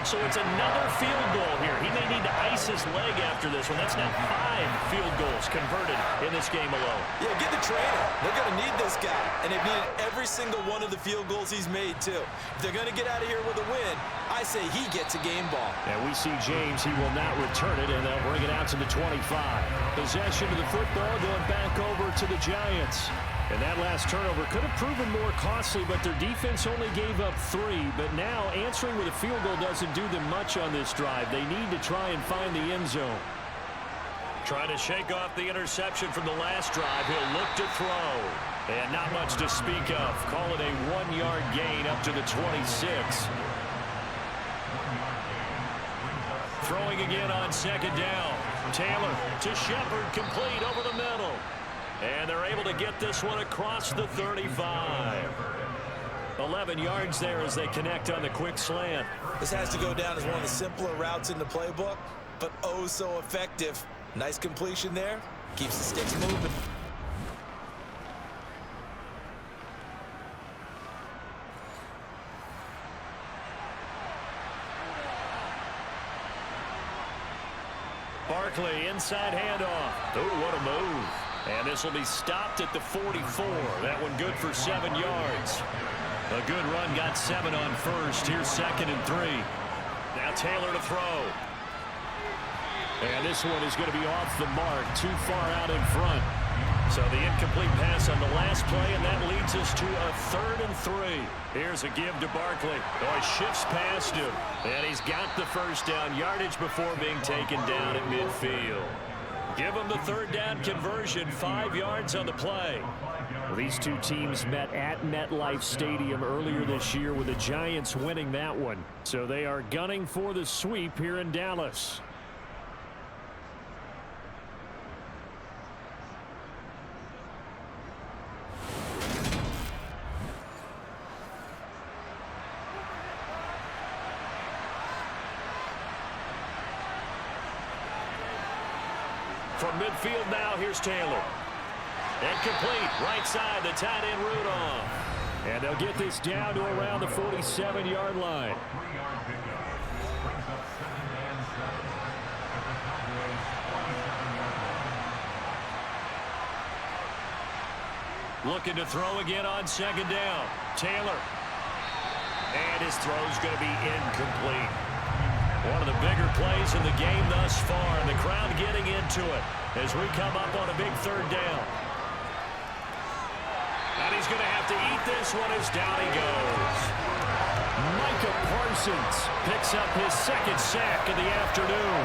So it's another field goal here. He may need to ice his leg after this one. That's now 5 field goals converted in this game alone. Yeah, get the trainer. They're going to need this guy. And they've needed every single one of the field goals he's made, too. If they're going to get out of here with a win, I say he gets a game ball. And we see James. He will not return it, and they'll bring it out to the 25. Possession of the football going back over to the Giants. And that last turnover could have proven more costly, but their defense only gave up 3. But now answering with a field goal doesn't do them much on this drive. They need to try and find the end zone. Trying to shake off the interception from the last drive. He'll look to throw. And not much to speak of. Call it a 1-yard gain up to the 26. Throwing again on 2nd down. Taylor to Shepard, complete over the middle. And they're able to get this one across the 35. 11 yards there as they connect on the quick slant. This has to go down as one of the simpler routes in the playbook, but oh so effective. Nice completion there. Keeps the sticks moving. Barkley, inside handoff. Oh, what a move. And this will be stopped at the 44. That one good for 7 yards. A good run, got 7 on first. Here's 2nd and 3. Now Taylor to throw. And this one is going to be off the mark, too far out in front. So the incomplete pass on the last play, and that leads us to a 3rd and 3. Here's a give to Barkley. Oh, he shifts past him. And he's got the first down yardage before being taken down at midfield. Give him the 3rd down conversion, 5 yards on the play. Well, these two teams met at MetLife Stadium earlier this year with the Giants winning that one. So they are gunning for the sweep here in Dallas. From midfield now, here's Taylor. And complete, right side, the tight end Rudolph. And they'll get this down to around the 47-yard line. Looking to throw again on 2nd down. Taylor. And his throw's going to be incomplete. One of the bigger plays in the game thus far, and the crowd getting into it as we come up on a big 3rd down. And he's going to have to eat this one as down he goes. Micah Parsons picks up his 2nd sack of the afternoon.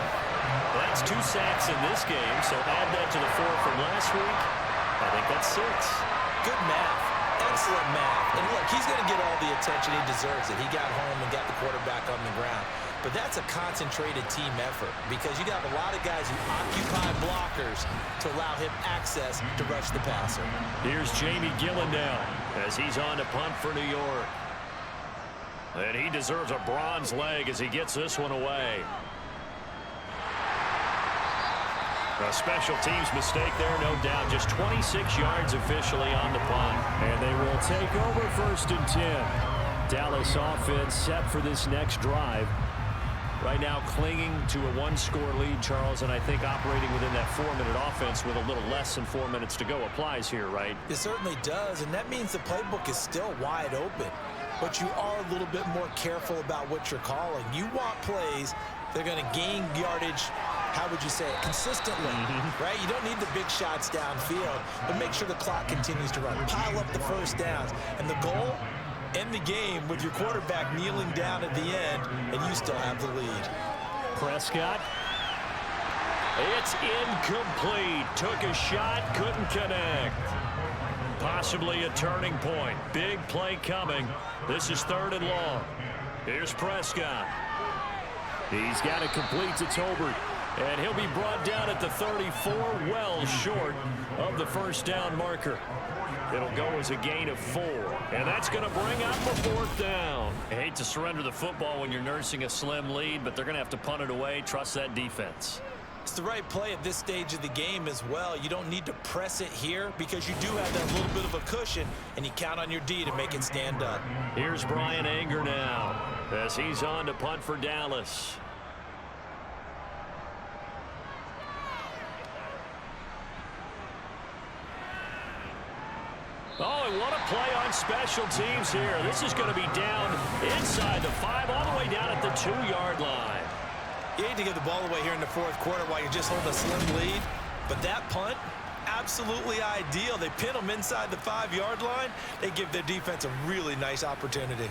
That's 2 sacks in this game, so add that to the 4 from last week. I think that's 6. Good math. Excellent math. And look, he's going to get all the attention he deserves it. He got home and got the quarterback on the ground. But that's a concentrated team effort because you got a lot of guys who occupy blockers to allow him access to rush the passer. Here's Jamie Gillen now as he's on to punt for New York. And he deserves a bronze leg as he gets this one away. A special teams mistake there, no doubt. Just 26 yards officially on the punt. And they will take over 1st and 10. Dallas offense set for this next drive. Right now clinging to a 1-score lead, Charles, and I think operating within that 4-minute offense with a little less than 4 minutes to go applies here, right? It certainly does, and that means the playbook is still wide open. But you are a little bit more careful about what you're calling. You want plays that are going to gain yardage, how would you say it, consistently, right? You don't need the big shots downfield, but make sure the clock continues to run. Pile up the first downs, and the goal, end the game with your quarterback kneeling down at the end, and you still have the lead. Prescott It's incomplete. Took a shot, couldn't connect. Possibly a turning point. Big play coming. This is 3rd and long. Here's Prescott. He's got it complete to Tolbert. And he'll be brought down at the 34, well short of the first down marker. It'll go as a gain of 4. And that's going to bring up a 4th down. I hate to surrender the football when you're nursing a slim lead, but they're going to have to punt it away. Trust that defense. It's the right play at this stage of the game as well. You don't need to press it here because you do have that little bit of a cushion, and you count on your D to make it stand up. Here's Brian Anger now as he's on to punt for Dallas. Oh, and what a play on special teams here. This is going to be down inside the 5, all the way down at the 2-yard line. You hate to give the ball away here in the 4th quarter while you just hold a slim lead, but that punt, absolutely ideal. They pin them inside the 5-yard line. They give their defense a really nice opportunity.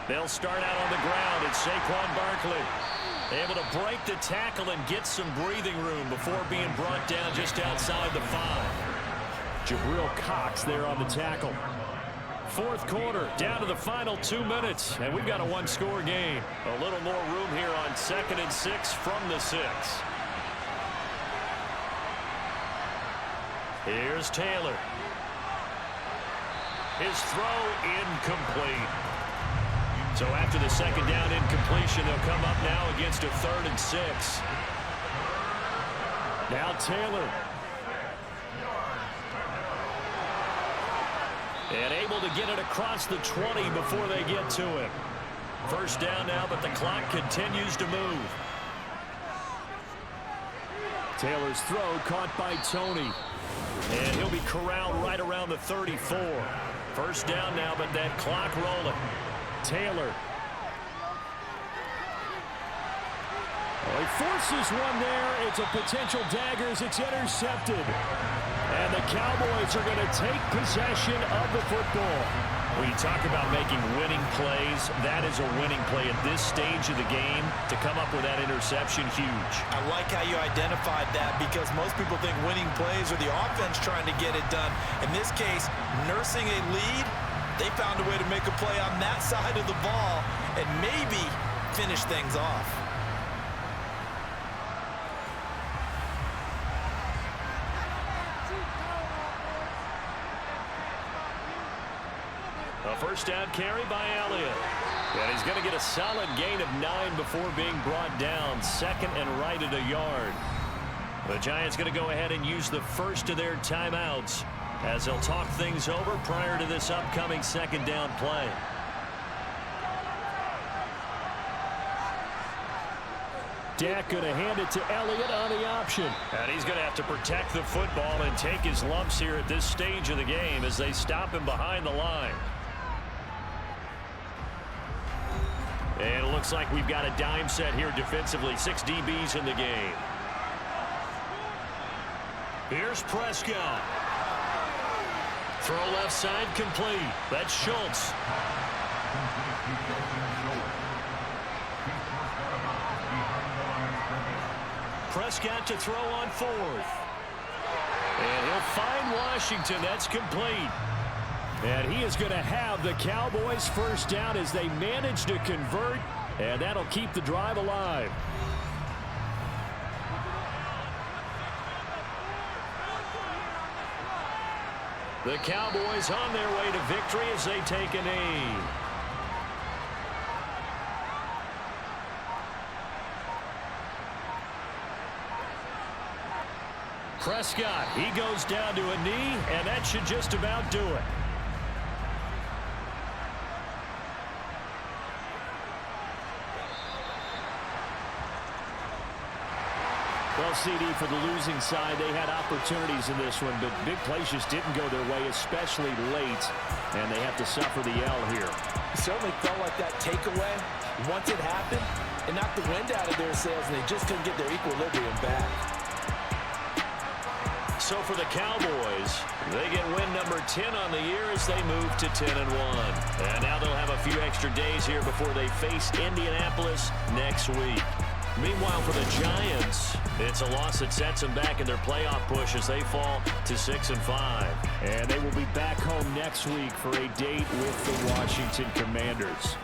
They'll start out on the ground. It's Saquon Barkley. Able to break the tackle and get some breathing room before being brought down just outside the 5. Jabril Cox there on the tackle. 4th quarter, down to the final 2 minutes, and we've got a 1-score game. A little more room here on 2nd and 6 from the 6. Here's Taylor. His throw incomplete. So after the 2nd down incompletion, they'll come up now against a 3rd and 6. Now Taylor. And able to get it across the 20 before they get to him. 1st down now, but the clock continues to move. Taylor's throw caught by Tony. And he'll be corralled right around the 34. 1st down now, but that clock rolling. Taylor. Well, he forces one there. It's a potential dagger as it's intercepted. And the Cowboys are going to take possession of the football. When you talk about making winning plays, that is a winning play at this stage of the game. To come up with that interception, huge. I like how you identified that because most people think winning plays are the offense trying to get it done. In this case, nursing a lead, they found a way to make a play on that side of the ball and maybe finish things off. A 1st down carry by Elliott. And he's going to get a solid gain of 9 before being brought down. 2nd and right at a yard. The Giants going to go ahead and use the first of their timeouts as they'll talk things over prior to this upcoming 2nd down play. Dak going to hand it to Elliott on the option. And he's going to have to protect the football and take his lumps here at this stage of the game as they stop him behind the line. And it looks like we've got a dime set here defensively. 6 DBs in the game. Here's Prescott. Throw left side complete. That's Schultz. Prescott to throw on 4th. And he'll find Washington. That's complete. And he is going to have the Cowboys 1st down as they manage to convert. And that'll keep the drive alive. The Cowboys on their way to victory as they take a knee. Prescott, he goes down to a knee, and that should just about do it. Well, CD, for the losing side, they had opportunities in this one, but big plays just didn't go their way, especially late, and they have to suffer the L here. It certainly felt like that takeaway, once it happened, it knocked the wind out of their sails, and they just couldn't get their equilibrium back. So for the Cowboys, they get win number 10 on the year as they move to 10-1. And now they'll have a few extra days here before they face Indianapolis next week. Meanwhile, for the Giants, it's a loss that sets them back in their playoff push as they fall to 6-5. And they will be back home next week for a date with the Washington Commanders.